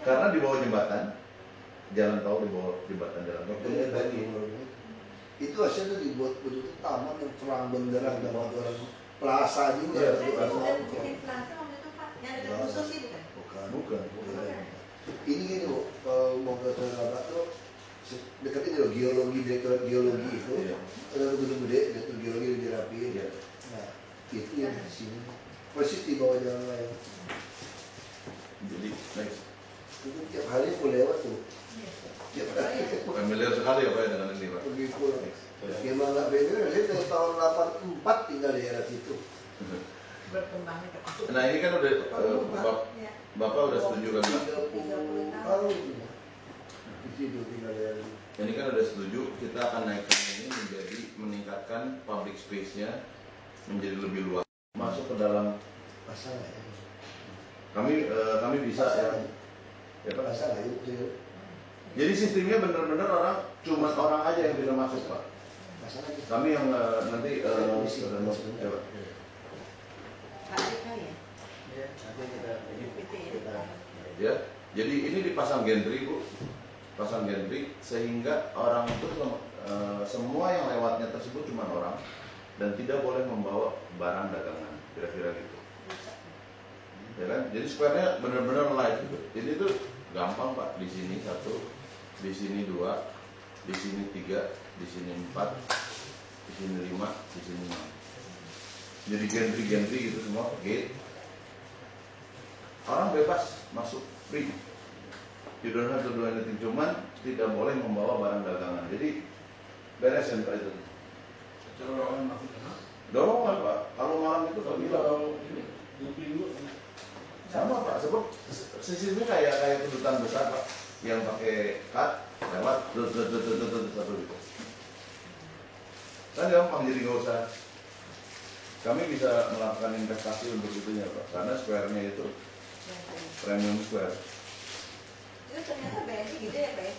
Karena di bawah jembatan, jalan tol di bawah jembatan jalan tol. Itu hasilnya dibuat begitu taman yang terang benderang dan orang plaza juga. Iya, Saya bikin plaza waktu itu Pak, yang ada khusus itu kan? Bukan. Ini gini Bu, mau ke Rabat tuh dekatnya loh geologi, direktorat geologi itu ada gedung gede, direktur geologi yang dirapiin. Nah itu yang di sini persis di bawah jalan layang. Jadi next. Itu tiap hari aku lewat tuh. Tiap hari. Familiar sekali ya Pak ya dengan ini Pak. Pergi pulang. Gimana nggak bener? Saya dari tahun 84 tinggal di daerah situ. Berkembangnya ke Nah ini kan udah ya. Bapak udah setuju kan Pak? 30 tahun. Di situ tinggal di daerah. Ini kan udah setuju, kita akan naikkan ini menjadi meningkatkan public space-nya menjadi lebih luas. Masuk ke dalam Pasal ya. kami bisa ya Pak. Pasal yuk. Jadi sistemnya benar-benar cuma orang aja yang bisa masuk Pak. Pasal lagi. Kami yang nanti coba. Pak Eka ya? Ya, nanti kita Ya, jadi ini dipasang gantry Bu, pasang gantry sehingga orang itu semua yang lewatnya tersebut cuma orang dan tidak boleh membawa barang dagangan, kira-kira gitu. Ya kan? Jadi square-nya benar-benar live gitu. Ini tuh gampang Pak, di sini 1, di sini 2, di sini 3, di sini 4, di sini 5, di sini 6. Jadi gantry gitu semua, gate. Orang bebas masuk free. You don't have to do anything, cuman tidak boleh membawa barang dagangan. Jadi beresin Pak itu. Dorongan maksudnya. Dorongan Pak. Kalau malam itu nggak bisa. Ini dulu. Sama Pak. Sebab sistemnya kayak kedutaan besar Pak, yang pakai cut lewat satu gitu. Kan gampang, jadi nggak usah. Kami bisa melakukan investasi untuk itunya Pak, karena square-nya itu premium square. Itu ternyata BNI gede ya Pak ya?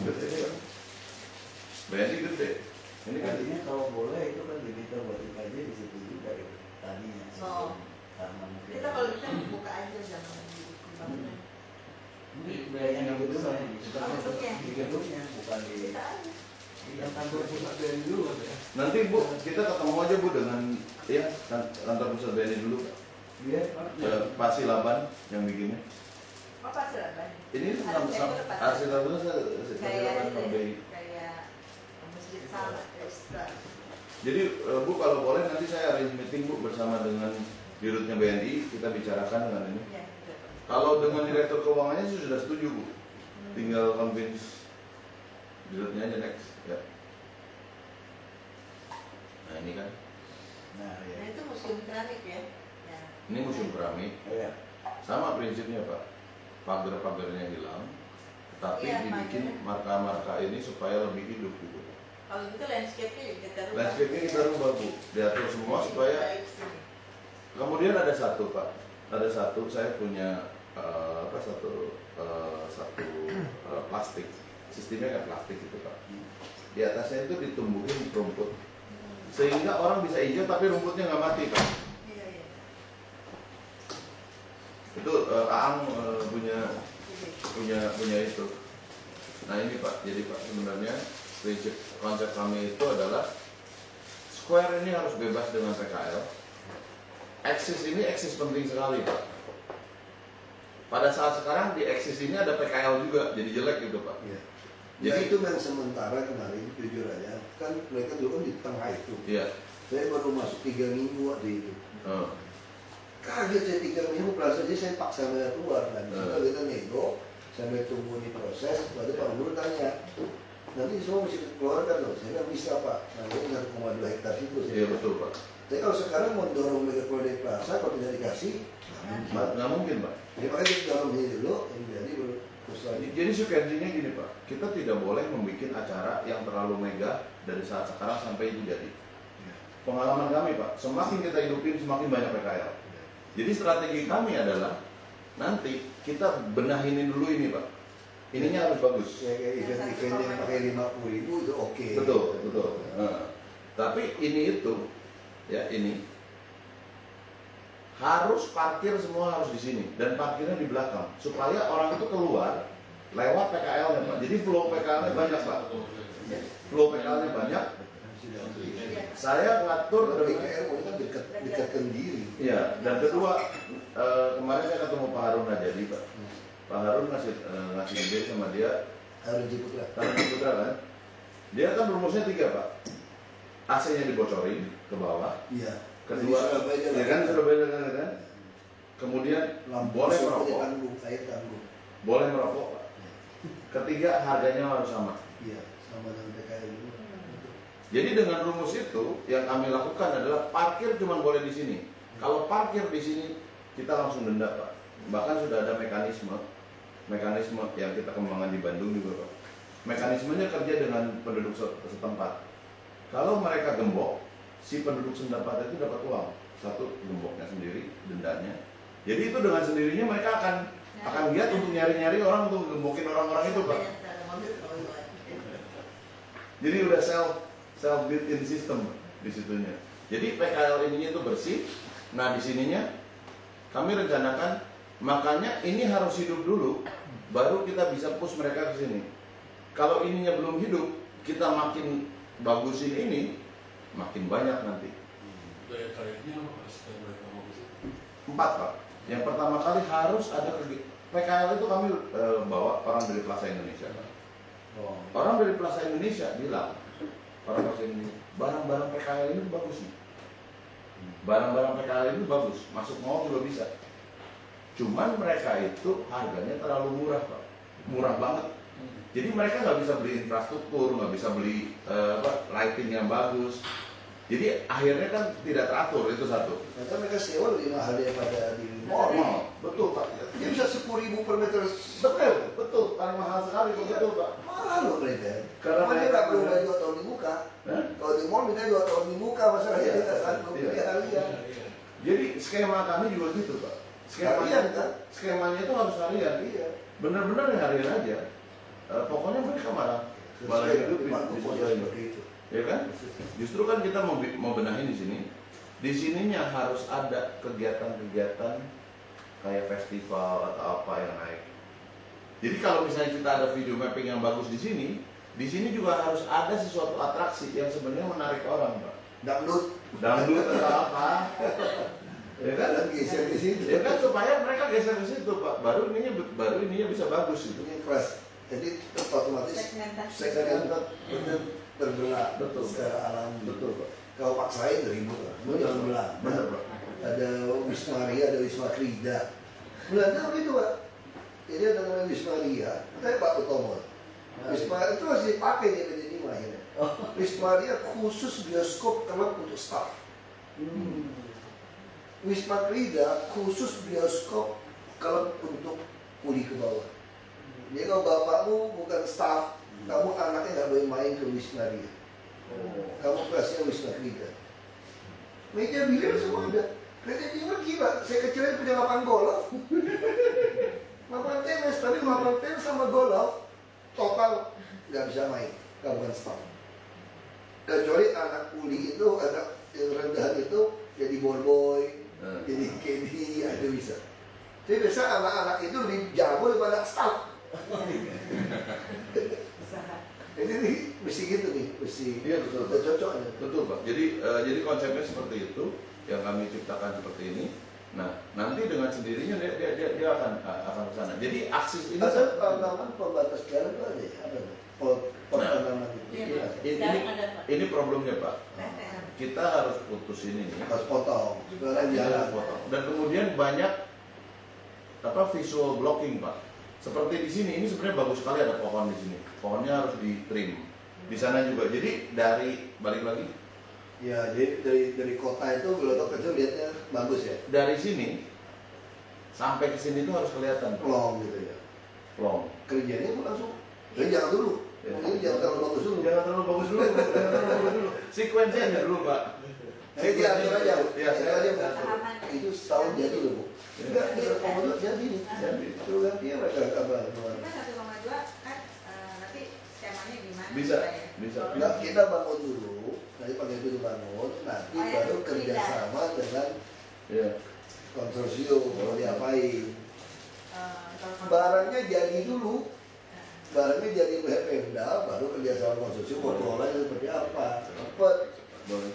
Gede kan? BNI gede. Ini kan Artinya kalau boleh itu kan kita buat IKJ di situ juga ya tadinya. Oh. Karena mungkin Kita kalau bisa buka aja jangan di bangunan. Biayanya yang gedung ya, Bentuknya. di gedungnya, bukan di Bisa aja. yang kantor pusat BNI dulu kan ya. Nanti Bu, kita ketemu aja Bu dengan ya kantor pusat BNI dulu. Dia Pak Silaban yang bikinnya. Apa sih lah? Ini Ada sama saya hasil lagunya kayak Silaban itu, KBI. kayak masjid salat Islam. Jadi Bu kalau boleh nanti saya arrange meeting Bu bersama dengan dirutnya BNI, kita bicarakan dengan ini. Ya, betul. Kalau dengan direktur keuangannya sih sudah setuju Bu, tinggal convince dirutnya aja next ya. Nah ini kan, nah Nah ya. itu museum keramik ya. Ya. ini museum keramik, Iya. sama prinsipnya Pak, pagar-pagarnya hilang, tapi Iya, dibikin pagarnya. marka-marka ini supaya lebih hidup gitu. Kalau gitu landscape-nya juga kita rubah. Landscape-nya kita rubah Bu, diatur semua supaya. Baik sini. Kemudian ada satu Pak, ada satu saya punya plastik, sistemnya kan plastik itu Pak. Di atasnya itu ditumbuhin rumput, sehingga orang bisa hijau tapi rumputnya nggak mati Pak. Iya, iya. Itu Aang punya Jadi, itu. Nah ini Pak, jadi Pak sebenarnya prinsip konsep kami itu adalah square ini harus bebas dengan PKL. Eksis ini eksis penting sekali Pak. Pada saat sekarang di eksis ini ada PKL juga, jadi jelek gitu Pak. Iya. Jadi- Jadi itu yang sementara kemarin jujur aja, kan mereka dulu kan di tengah itu. Iya. Saya baru masuk 3 minggu waktu itu. Oh. Kaget saya 3 minggu, perasaan aja saya paksa mereka keluar. Dan Hmm. kita nego, sambil tunggu di proses, lalu Pak Gubernur tanya, nanti semua mesti dikeluarkan loh. Saya nggak bisa Pak, namanya 1,2 hektar itu. Iya betul Pak. Tapi kalau sekarang mau dorong mereka keluar dari plaza, kalau tidak dikasih, Nggak mungkin Pak. jadi makanya kita dorong ini dulu, ini jadi baru terus lagi. Jadi sequencingnya gini Pak, kita tidak boleh membuat acara yang terlalu mega dari saat sekarang sampai itu jadi. Pengalaman kami Pak, semakin kita hidupin semakin banyak PKL. Jadi strategi kami adalah nanti kita benahin dulu ini Pak. Ininya harus bagus. Ya kayak event-event yang pakai 50.000 itu oke. Betul, betul. Nah, tapi ini itu, ya ini harus parkir semua harus di sini dan parkirnya di belakang supaya orang itu keluar lewat PKL-nya Pak. Jadi flow PKL-nya banyak Pak. Flow PKL-nya banyak. Saya ngatur Tapi dengan KL itu kan dekatkan diri. ya, dan kedua kemarin saya ketemu Pak Harun Najadi Pak. Pak Harun ngasih ide sama dia Harus jemput lah. Taman Putra kan. Dia kan rumusnya 3 Pak. AC-nya dibocorin ke bawah. Iya. Kedua, Jadi Surabaya ya kan Surabaya kan. Kemudian boleh merokok, tanggung, air tanggung. boleh merokok Pak. Ketiga harganya harus sama. Iya, sama dengan PKL itu. Jadi dengan rumus itu yang kami lakukan adalah parkir cuma boleh di sini. Kalau parkir di sini kita langsung denda Pak. Bahkan sudah ada mekanisme yang kita kembangkan di Bandung juga Pak. Mekanismenya kerja dengan penduduk setempat. Kalau mereka gembok, si penduduk setempat itu dapat uang. Satu gemboknya sendiri, dendanya. Jadi itu dengan sendirinya mereka akan giat untuk nyari-nyari orang untuk gembokin orang-orang itu Pak. Jadi udah self built-in system di situnya. Jadi PKL ininya itu bersih. Nah di sininya kami rencanakan, makanya ini harus hidup dulu, baru kita bisa push mereka ke sini. Kalau ininya belum hidup, kita makin bagusin ini, makin banyak nanti. Daya tariknya apa supaya mereka mau ke situ? 4 Pak. Yang pertama kali harus ada PKL itu kami bawa orang dari Plaza Indonesia. Oh. Orang dari Plaza Indonesia bilang, orang Plaza Indonesia, barang-barang PKL ini bagus nih. Barang-barang PKL ini bagus, masuk mall juga bisa. Cuman mereka itu harganya terlalu murah Pak, murah banget. Jadi mereka nggak bisa beli infrastruktur, nggak bisa beli lighting yang bagus. Jadi akhirnya kan tidak teratur, itu satu. Ternyata mereka sewa lebih mahal daripada di mall. Mall, betul Pak. Dia bisa 10.000 per meter. Betul, paling mahal sekali, betul Pak. Mahal loh mereka. Karena Karena dia mereka nggak perlu punya- 2 tahun dibuka. Hah? Kalau di mall minta 2 tahun dibuka, masalahnya Iya. dia sanggup Iya. dia harian. Jadi skema kami juga gitu Pak. Harian kan? Skemanya itu harus harian. Iya. Benar-benar ya harian aja. Pokoknya mereka malah hidup seperti itu. ya kan? Justru kan kita mau benahin di sini. Di sininya harus ada kegiatan-kegiatan kayak festival atau apa yang naik. Jadi kalau misalnya kita ada video mapping yang bagus di sini juga harus ada sesuatu atraksi yang sebenarnya menarik orang, Pak. Dangdut Atau apa? Ya kan? dan geser ke situ. Ya kan supaya mereka geser ke situ, Pak. Baru ininya bisa bagus gitu. Ini keras. Jadi otomatis Segmentasi. segmen benar terbelah Betul. secara alami. Betul, Pak. Kalau paksain ribut lah. Lu jangan belah. Benar, Pak. Ada Wisma Ria, ada Wisma Krida. Belanda begitu, Pak. Jadi ada namanya Wisma Ria, katanya Pak Utomo. Wisma itu masih dipakai di PD5 akhirnya. Wisma Ria khusus bioskop klub untuk staff. Wisma Krida khusus bioskop klub untuk kuli ke bawah. Jadi kalau bapakmu bukan staff, kamu anaknya nggak boleh main ke Wisma Ria. Kamu kelasnya Wisma Krida. Meja bilir semua ada. Kerja timur gila, saya kecilnya punya lapangan golf. Lapangan tenis, tapi lapangan tenis sama golf total nggak bisa main, kamu kan staff. Kecuali anak kuli itu, anak yang rendahan itu jadi boy, jadi KD, itu bisa. Jadi biasa anak-anak itu lebih jago daripada staff. Jadi ini mesti gitu nih, mesti Iya, betul, Pak. cocoknya. Betul, Pak. Jadi konsepnya seperti itu yang kami ciptakan seperti ini. Nah, nanti dengan sendirinya dia akan ke sana. Jadi aksis ini Ada tanaman pembatas jalan itu ada ya? Ada nggak? Tanaman itu. Iya, Iya. ini problemnya, Pak. Kita harus putus ini nih. Harus potong. Sekarang Kita jalan. harus potong. Dan kemudian banyak visual blocking, Pak. Seperti di sini, ini sebenarnya bagus sekali ada pohon di sini. Pohonnya harus di trim. Di sana juga. Jadi balik lagi Ya, jadi dari kota itu kalau kecil lihatnya bagus ya. dari sini sampai ke sini itu harus kelihatan Plong gitu ya. plong. Kerjanya pun langsung. Jadi jangan dulu. Ya. Ini jangan terlalu bagus dulu. Jangan terlalu bagus dulu. Jangan terlalu bagus dulu. Sekuensinya dulu, Pak. Saya diatur aja. Ya, saya aja. Tahapan. Itu setahun jadi loh, Bu. Enggak, dia komodo jadi nih. Jadi. Itu gantinya mereka kabar. Kita 1,2 kan nanti skemanya gimana? Bisa, supaya- bisa. Enggak, kita bangun dulu. Nanti pakai itu dibangun. Nanti Oh, ya, baru tidak. kerjasama dengan Ya. konsorsium. Mau diapain? Kalau Barangnya jadi dulu. Barangnya jadi oleh Pemda, baru kerjasama konsorsium mau kelola seperti apa. Cepat. Boleh.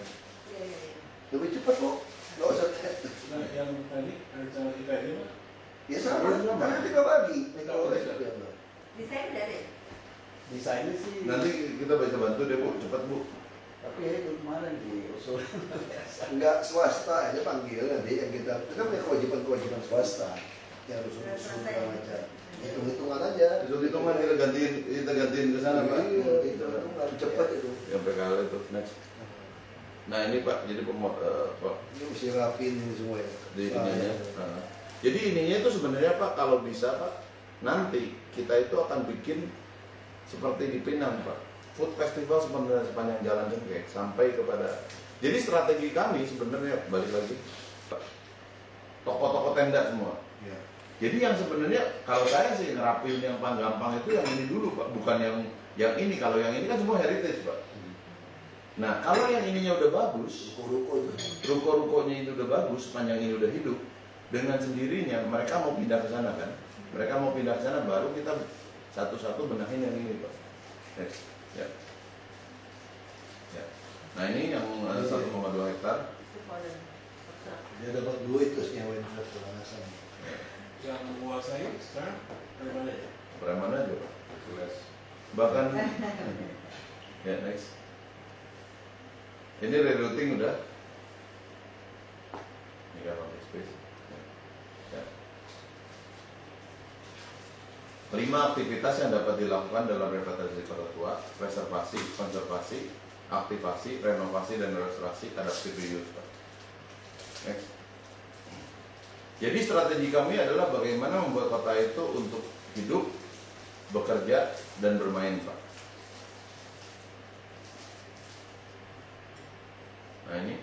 Iya, iya, iya. Lebih cepat kok. Nggak usah. Nah, yang tadi rencana kita ini Pak, Ya sama. Karena kita bagi. Bisa. Desain udah ada ya? Desainnya sih. Nanti kita bisa bantu deh, Bu. Cepat, Bu. Tapi ya itu kemarin diusul. Enggak swasta aja panggil nanti yang kita punya kewajiban swasta yang harus urus segala macam. Hitung-hitungan aja. Hitung-hitungan kita gantiin ke sana, Pak. Iya, hitung-hitungan cepat itu. Yang PKL itu next. Nah, ini Pak, jadi Pak, Ini mesti rapin ini semua ya. di ininya. Nah, jadi ininya itu sebenarnya Pak, kalau bisa Pak, nanti kita itu akan bikin seperti di Pinang, Pak. Food festival sebenarnya sepanjang jalan Cengkeh sampai kepada. Jadi strategi kami sebenarnya balik lagi, Pak, toko-toko tenda semua. Ya. Jadi yang sebenarnya kalau saya sih ngerapin yang paling gampang itu yang ini dulu, Pak, bukan yang ini. Kalau yang ini kan semua heritage, Pak. Nah, kalau yang ininya udah bagus, Ruko-ruko itu. ruko-rukonya itu udah bagus, sepanjang ini udah hidup, dengan sendirinya mereka mau pindah ke sana kan? Mereka mau pindah ke sana, baru kita satu-satu benahin yang ini, Pak. Next. Ya. Ya. Nah, ini yang 1,2 hektar. Itu kode. Dia dapat duit terus nyewain truk pelanasan. yang menguasai sekarang dari mana ya? Preman aja, Pak. Bahkan ya, next. Ini rerouting udah. Ini kan pakai space. Ya. 5 aktivitas yang dapat dilakukan dalam revitalisasi kota tua: preservasi, konservasi, aktivasi, renovasi, dan restorasi adaptive reuse. Next. Jadi strategi kami adalah bagaimana membuat kota itu untuk hidup, bekerja, dan bermain, Pak. Nah, ini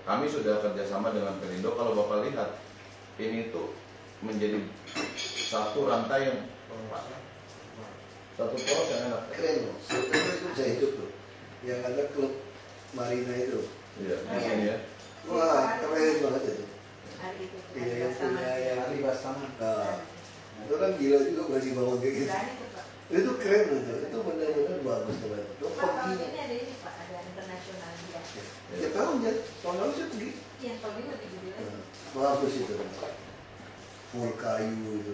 kami sudah kerjasama dengan Pelindo. Kalau Bapak lihat, ini tuh menjadi satu rantai yang satu poros yang enak. Keren loh. Sebetulnya itu bisa hidup loh. Yang ada klub Marina itu. Iya, ini ya. Wah, keren banget itu. Hari itu. Iya, yang punya yang Hari Bastaman. Itu kan gila juga masih bangun kayak gitu. Berani tuh Pak. Itu keren itu benar-benar bagus teman. Lo Pak, tahun pergi. ini ada ini Pak, ada internasional dia. Ya tahu ya, tahun lalu saya pergi. Yang tahun ini lebih gede lagi. Bagus itu. Full kayu itu.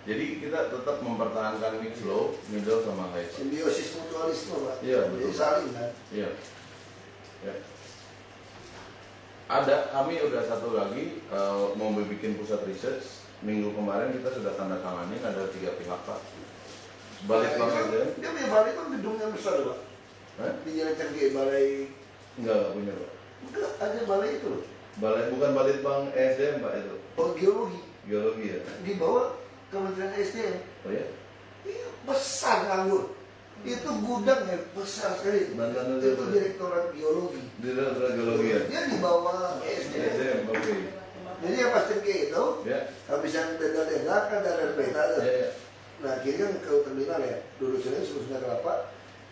Jadi kita tetap mempertahankan mix low, middle sama high. Pak. Simbiosis mutualisme Pak. Iya, Jadi betul. saling kan. Iya. Ya. Ada, kami udah satu lagi mau bikin pusat research. Minggu kemarin kita sudah tanda tanganin, ada 3 pihak Pak. Balik Nah, banget ya? Dia punya balai kan gedungnya besar Pak. Hah? Di Jalan Cengkeh balai. Enggak punya Pak. Enggak, ada balai itu loh. Balai, bukan Balitbang SDM Pak itu. Oh, geologi. Geologi ya? Di bawah Kementerian SDM. Oh ya? Iya, besar nganggur. Itu gudang ya, besar sekali. Mantan Itu direktorat geologi. Direktorat Geologi ya? Dia di bawah SDM. SDM, oke. Jadi yang pas Cengkeh itu, Ya? habisan tenda-tenda kan ada peta tuh. Ya, ya. Nah, kiri kan ke terminal ya. Dulu sini sebelumnya kelapa.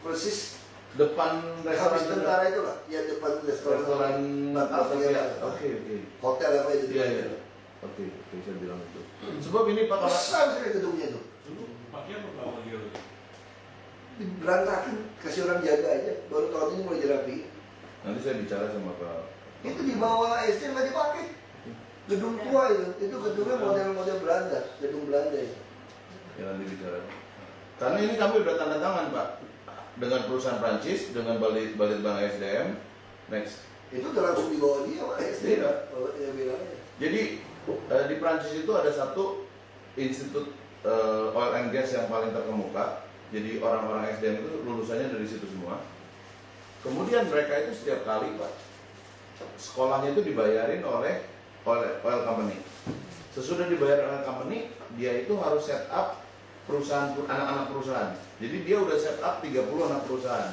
Persis Depan restoran habis tentara itu lah. Ya depan Restoran Batavia. Oke, oke. Hotel apa itu? Iya, iya. Oke, saya bilang itu. Sebab ini Pak, kalau Besar sekali gedungnya itu. Dulu pakai apa Pak geologi? Berantakan, kasih orang jaga aja. Baru tahun ini mulai dirapi. nanti saya bicara sama Pak. Itu di bawah SD nggak dipakai. Gedung tua itu gedungnya model-model Belanda, gedung Belanda itu. Ya nanti bicara. Karena ini kami udah tanda tangan Pak dengan perusahaan Prancis, dengan Balitbang SDM. Next. Itu udah langsung di bawah dia Pak SD. Iya. Oh, dia bilang aja. Jadi di Prancis itu ada satu institut oil and gas yang paling terkemuka. Jadi orang-orang SDM itu lulusannya dari situ semua. Kemudian mereka itu setiap kali Pak, sekolahnya itu dibayarin oleh oil company. Sesudah dibayar oil company, dia itu harus set up perusahaan, anak-anak perusahaan. Jadi dia udah set up 30 anak perusahaan.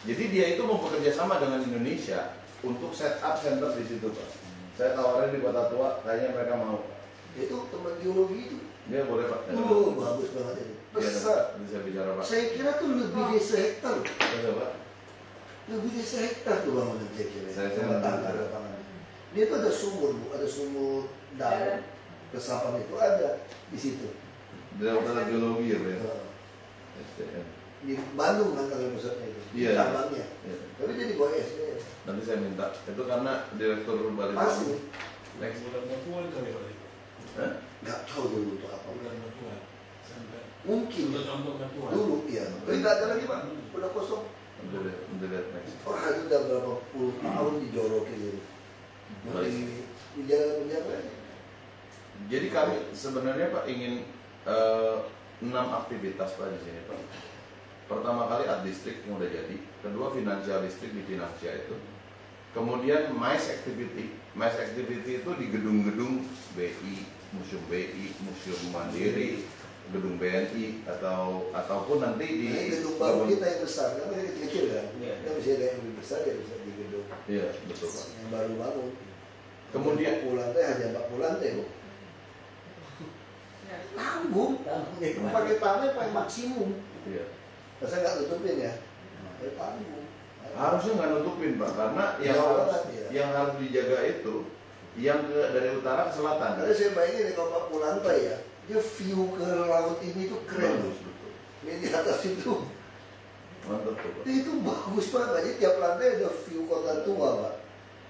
Jadi dia itu mau bekerja sama dengan Indonesia untuk set up center di situ Pak. Saya tawarin di Kota Tua, kayaknya mereka mau. Itu teman geologi itu. Dia boleh Pak. Oh, bagus banget itu. Besar. Bisa bicara Pak. Saya kira tuh lebih dari sehektar. Bisa Pak. Lebih dari sehektar tuh bangunan saya kira. Saya Tangga lapangan. Dia tuh ada sumur Bu, ada sumur dalam. Resapan itu ada di situ. Direktorat Geologi ya Pak. Ya? Nah, SDM. di Bandung kan kalau pusatnya itu. Iya. Cabangnya. Iya. Tapi jadi bawah SD. Nanti saya minta. Itu karena direktur Balitbang. Pasti. Next. Bulan bantuan kali Pak. Hah? Nggak tahu dulu untuk apa. Bulan bantuan. Sampai. Mungkin Untuk bantuan. dulu ya. Tapi nggak ada lagi Pak. Udah kosong. Nanti lihat next. Wah itu udah berapa puluh tahun dijorokin gitu. Baik. Di jalan-jalan aja. Jadi kami sebenarnya Pak ingin 6 aktivitas Pak di sini Pak. Pertama kali art district yang udah jadi, kedua financial district di Finansia itu, kemudian MICE activity. MICE activity itu di gedung-gedung BI, Museum BI, Museum Mandiri, gedung BNI ataupun nanti di Nah, ini gedung baru kita yang besar, kan ini kecil-kecil kan? Iya. Kan bisa ada yang lebih besar ya bisa di gedung Iya betul Pak. yang baru bangun. Kemudian 40 lantai hanya 40 lantai kok. Tanggung, itu pakai tanah pakai maksimum. iya. Masa nggak tutupin ya? Ya tanggung. Harusnya nggak nutupin Pak, karena yang Jauh harus, banget, ya. yang harus dijaga itu yang dari utara ke selatan. Karena saya bayangin nih kalau 40 lantai ya, dia view ke laut ini tuh keren. Bagus betul. Ini di atas itu, Mantap tuh Pak. itu bagus banget. Jadi tiap lantai ada view kota tua Pak.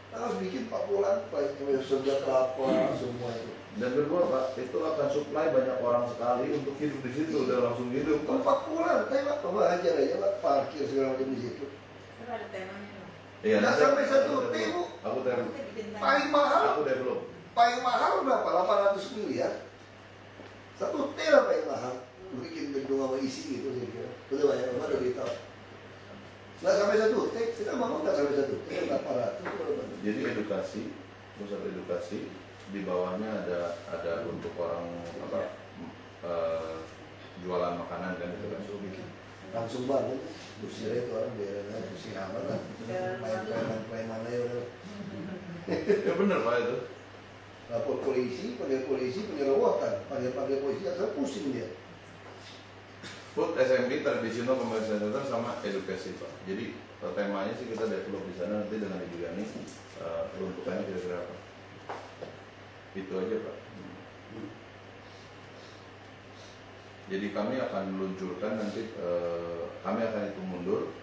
Harus bikin 40 lantai, sebelah kelapa semua itu. Dan kedua Pak, itu akan supply banyak orang sekali untuk hidup di situ, udah langsung hidup Pak. 40 lantai Pak, Bapak hajar aja Pak, parkir segala macam di situ. Itu ada temanya dong. Iya, Nggak nanti sampai aku satu develop. T, Bu. Aku develop. Kita bikin tema. Paling mahal, Aku develop. paling mahal berapa? 800 miliar. 1 T lah paling mahal. Bikin gedung sama isi gitu saya kira. Udah banyak banget udah ditahu. Nggak sampai 1 T, kita bangun nggak sampai 1 T, 800 itu udah banyak. Jadi edukasi, pusat edukasi di bawahnya ada untuk orang apa jualan makanan kan itu kan. Langsung bangun. Usir itu orang daerahnya, usir amat lah. Preman aja udah. Ya benar Pak itu. Lapor polisi, panggil penyerowotan, panggil polisi, asal pusing dia. Food SMB tradisional commercial center sama edukasi Pak. Jadi temanya sih kita develop di sana nanti dengan Ibu Yani peruntukannya kira-kira apa. Itu aja Pak. Jadi kami akan luncurkan nanti, kami akan hitung mundur.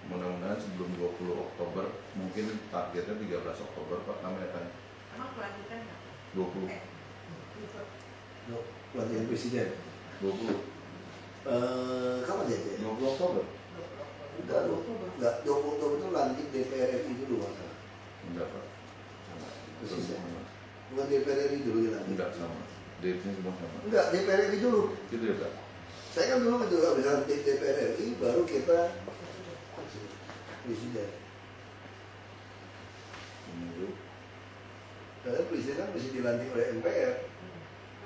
Mudah-mudahan sebelum 20 Oktober, mungkin targetnya 13 Oktober Pak, kami akan Emang pelantikan nggak? 20. Pelantikan presiden. 20. Kapan dia? 20 Oktober? Enggak, 20 Oktober itu lantik DPR RI dulu masalah. Enggak Pak. Presiden. Bukan DPR RI dulu dilantik. Enggak sama. Date-nya semua sama. Enggak, DPR RI dulu. Gitu ya Pak? Saya kan dulu itu habis lantik DPR RI, baru kita presiden. Karena presiden kan mesti dilantik oleh MPR.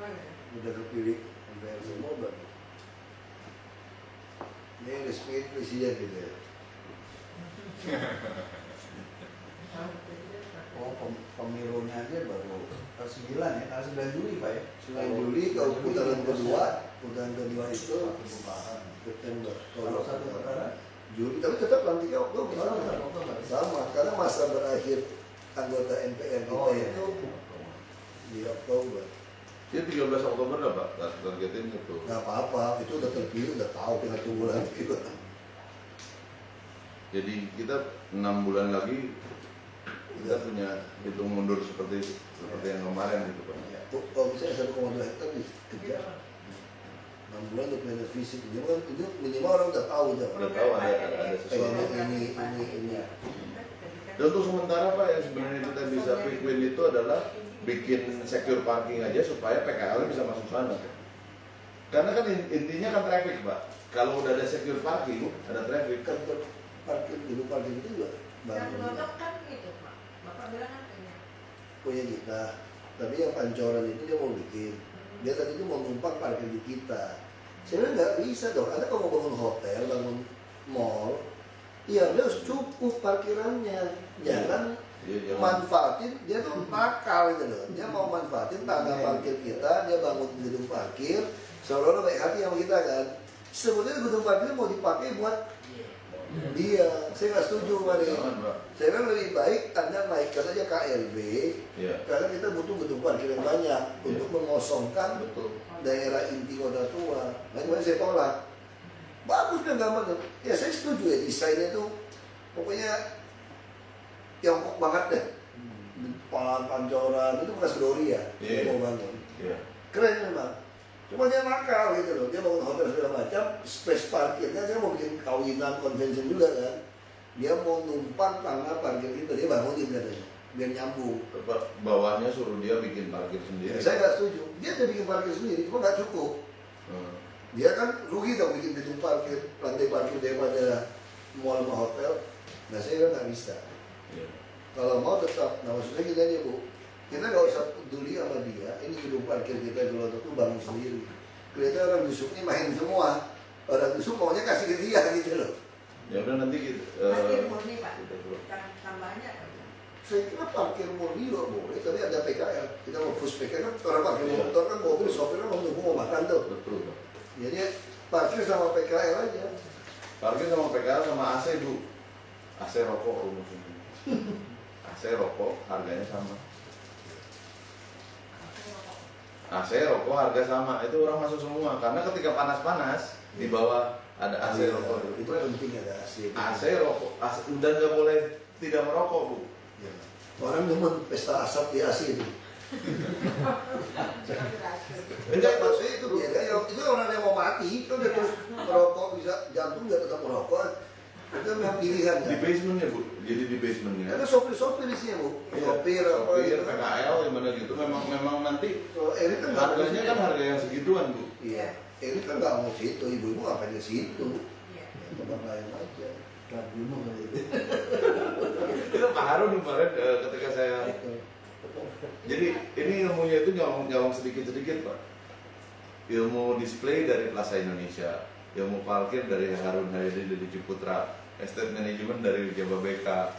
Oh, iya. Udah kepilih MPR semua baru. Ini resmi presiden gitu ya. Oh, pemilunya aja baru 9 ya, tanggal 9 Juli Pak ya? 9 Juli kalau putaran kedua itu September. Kalau satu putaran? Juli, tapi tetap lantiknya Oktober. Sama, karena masa berakhir anggota MPR kita itu di Oktober. Jadi 13 Oktober lah Pak, targetin itu. Nggak apa-apa, itu udah terpilih, udah tahu kita tunggu lagi. Jadi kita 6 bulan lagi kita punya hitung mundur seperti yang kemarin gitu Pak. Kalau misalnya 1,2 hektar dikejar 6 bulan udah punya fisik, minimal orang udah tahu udah. Udah tahu ada sesuatu. Ini. Dan untuk sementara Pak, yang sebenarnya kita bisa quick win itu adalah bikin secure parking aja supaya PKL bisa masuk sana. Karena kan intinya kan traffic Pak. Kalau udah ada secure parking, ada traffic. Kan parkir dulu parkir itu juga Yang baru nonton kan gitu Pak. Bapak bilang kan punya kita. Tapi yang pancoran itu dia mau bikin. Dia tadi itu mau numpang parkir di kita. Saya bilang nggak bisa dong. Anda kalau mau bangun hotel, bangun mall, ya dia harus cukup parkirannya. Jangan manfaatin, dia tuh nakal gitu loh. Dia mau manfaatin tangga parkir kita, dia bangun gedung parkir, seolah-olah baik hati sama kita kan. Sebenarnya gedung parkir mau dipakai buat dia. Saya nggak setuju kemarin. Saya bilang lebih baik Anda naikkan saja KLB, karena kita butuh gedung parkir yang banyak untuk mengosongkan daerah inti kota tua. Nah, kemudian saya tolak. Bagus kan gambarnya. Ya saya setuju ya, desainnya tuh pokoknya Tiongkok banget deh. Pancoran itu bekas Gloria dia mau bangun. Keren memang. Cuma dia nakal gitu loh. Dia bangun hotel segala macam, space parkirnya dia mau bikin kawinan convention juga kan. Dia mau numpang tanah parkir kita, dia bangunin katanya biar nyambung. Bawahnya suruh dia bikin parkir sendiri. Saya nggak setuju. Dia udah bikin parkir sendiri, cuma nggak cukup. Dia kan rugi dong bikin gedung parkir, lantai parkir daripada mall sama hotel. Nah saya kan nggak bisa. Kalau mau tetap, nah maksudnya gini aja Bu, kita nggak usah peduli sama dia. Ini gedung parkir kita kalau itu bangun sendiri. Kelihatan orang Dusuk ini main semua. Orang Dusuk maunya kasih ke dia gitu loh. Ya udah nanti gitu. parkir murni Pak. Tambahnya apa? Saya kira parkir murni juga boleh, tapi ada PKL. Kita mau push PKL kan orang parkir motor kan mobil, sopir kan mau nunggu mau makan tuh. Betul Pak. Jadi parkir sama PKL aja. Parkir sama PKL sama AC Bu. AC rokok rumusnya. AC rokok harganya sama. AC rokok harga sama. Itu orang masuk semua. Karena ketika panas-panas di bawah ada AC rokok. Itu penting ada AC. AC rokok. Dan nggak boleh tidak merokok Bu. Ya. Orang demen pesta asap di AC itu. Enggak maksudnya itu beda. Itu orang yang mau mati itu dia terus merokok bisa jantung dia tetap merokok. Itu memang pilihan Di ya. basementnya Bu. Jadi di basementnya. Karena sopir-sopir di sini Bu. Sopir apa Sopir, gitu. PKL gimana gitu. Memang nanti Kalau elit kan nggak mau harganya situ. kan harga yang segituan Bu. Iya. Elit kan nggak mau situ. Ibu-ibu ngapain ke situ? Iya. Ya, tempat lain aja. Kan dulu kali itu. Itu Pak Harun kemarin ketika saya. Jadi ini ilmunya itu nyolong sedikit-sedikit Pak. Ilmu display dari Plaza Indonesia, ilmu parkir dari Harun Hairi dari Ciputra, estate management dari Jababeka,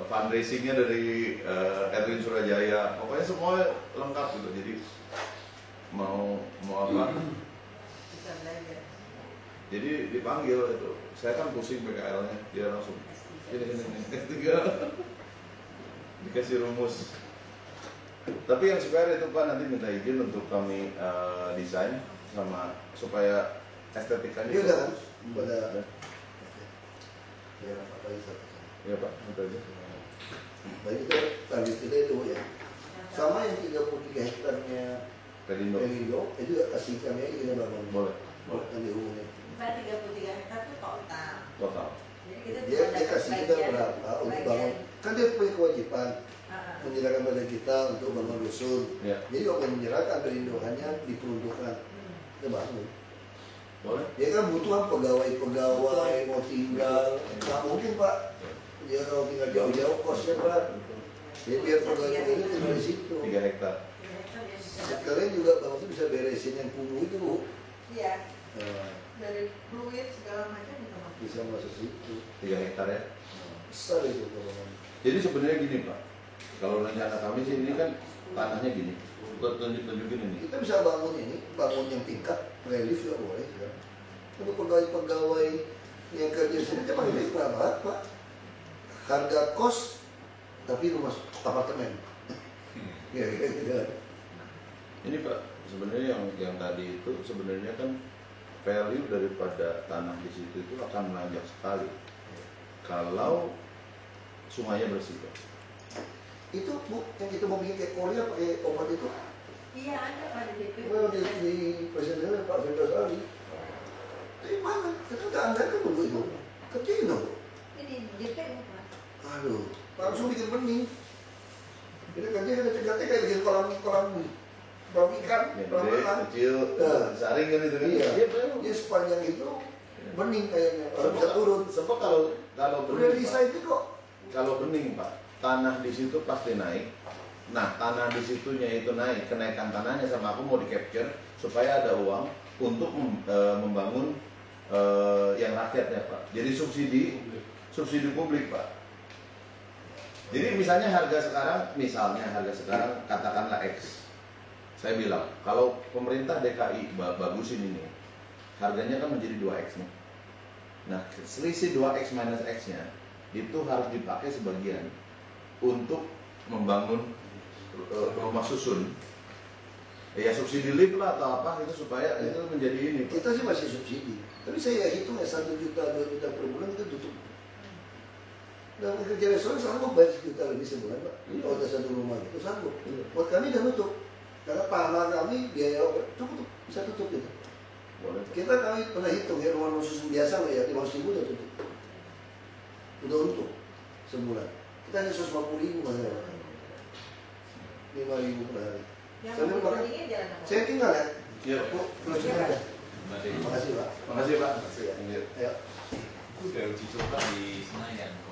fundraisingnya dari Erwin Surajaya, pokoknya semua lengkap gitu. Jadi mau apa? Bisa belajar. Jadi dipanggil itu, saya kan pusing PKL-nya, dia langsung ini tinggal dikasih rumus. Tapi yang spare itu Pak nanti minta izin untuk kami desain sama supaya estetikanya Iya kan? bagus. Pada ya apa itu? Iya Pak, minta izin. Baik itu target kita itu ya. Sama yang 33 hektarnya Pelindo. Pelindo itu juga kasih kami aja kita bangun. Boleh. Bukan dihubungin. Misalnya 33 hektar itu total. Total. Jadi kita Dia cuma dapat kasih kita bagian- berapa untuk bagian- bangun. Kan dia punya kewajiban Ah, menyerahkan pada kita untuk bangun rusun. Ya. Jadi kalau menyerahkan Pelindo hanya diperuntukkan kita bangun. Boleh. Dia kan butuhan pegawai mau tinggal. Nggak mungkin Pak. Dia kalau tinggal jauh-jauh kosnya Pak. Jadi biar pegawai itu tinggal di situ. 3 hektar. 3 hektar dia bisa dapat. Sekarang juga Bang itu bisa beresin yang kumuh itu Bu. Iya, Nah, dari fluid segala macam bisa masuk. bisa masuk situ. 3 hektar ya. Besar itu bangunan. Jadi sebenarnya gini Pak. Kalau rencana kami sih ini kan tanahnya gini. Tunjuk-tunjukin ini. Kita bisa bangun ini, bangun yang tingkat, relief juga boleh ya. Untuk pegawai-pegawai yang kerja sini dia pakai berapa Pak? Harga kos tapi rumah apartemen. Ya, gitu. Ini Pak, sebenarnya yang tadi itu sebenarnya kan value daripada tanah di situ itu akan melonjak sekali kalau sungainya bersih Pak. Itu Bu, yang kita mau bikin kayak Korea pakai obat itu, Iya, ada pada DP. well, di presidennya Pak Firdaus Ali. Tapi mana? Kita udah anggarkan dulu itu. Kerjain dong. Ini DP bukan? Aduh, langsung bikin bening. Kita kerja ada tegaknya kayak bikin kolam ikan, Yang kolam gede, renang. kecil, Nah. saring kan itu kan? Iya, benar. dia sepanjang itu bening kayaknya. Kalau bisa turun. Sebab kalau Udah bening Pak, desain itu kok. kalau bening Pak, tanah di situ pasti naik. Nah, tanah di situnya itu naik, kenaikan tanahnya sama aku mau di capture supaya ada uang untuk membangun yang rakyat ya Pak. Jadi subsidi publik Pak. Jadi misalnya harga sekarang katakanlah X. Saya bilang kalau pemerintah DKI bagusin ini, harganya kan menjadi 2X nih. Nah, selisih 2X minus X-nya itu harus dipakai sebagian untuk membangun rumah susun. Ya subsidi lift lah atau apa itu supaya itu menjadi ini. Pak. Kita sih masih subsidi. Tapi saya hitung ya 1 juta, 2 juta per bulan kita tutup. Dan kerja restoran sanggup bayar 1 juta lebih sebulan Pak. Kalau ada satu rumah itu sanggup. Buat kami udah nutup. Karena tanah kami biaya cukup bisa tutup gitu. Boleh. Pak. Kami pernah hitung ya rumah susun biasa ya 500.000 udah tutup. Udah untung sebulan. Kita hanya 150.000 masalah. 5.000 per hari. Yang Saya mau makan. dibandingin jalan apa? Saya tinggal ya. Iya. Bu, closing aja. Terima kasih Pak. Makasih Pak. Ayo. Aku udah uji coba di Senayan.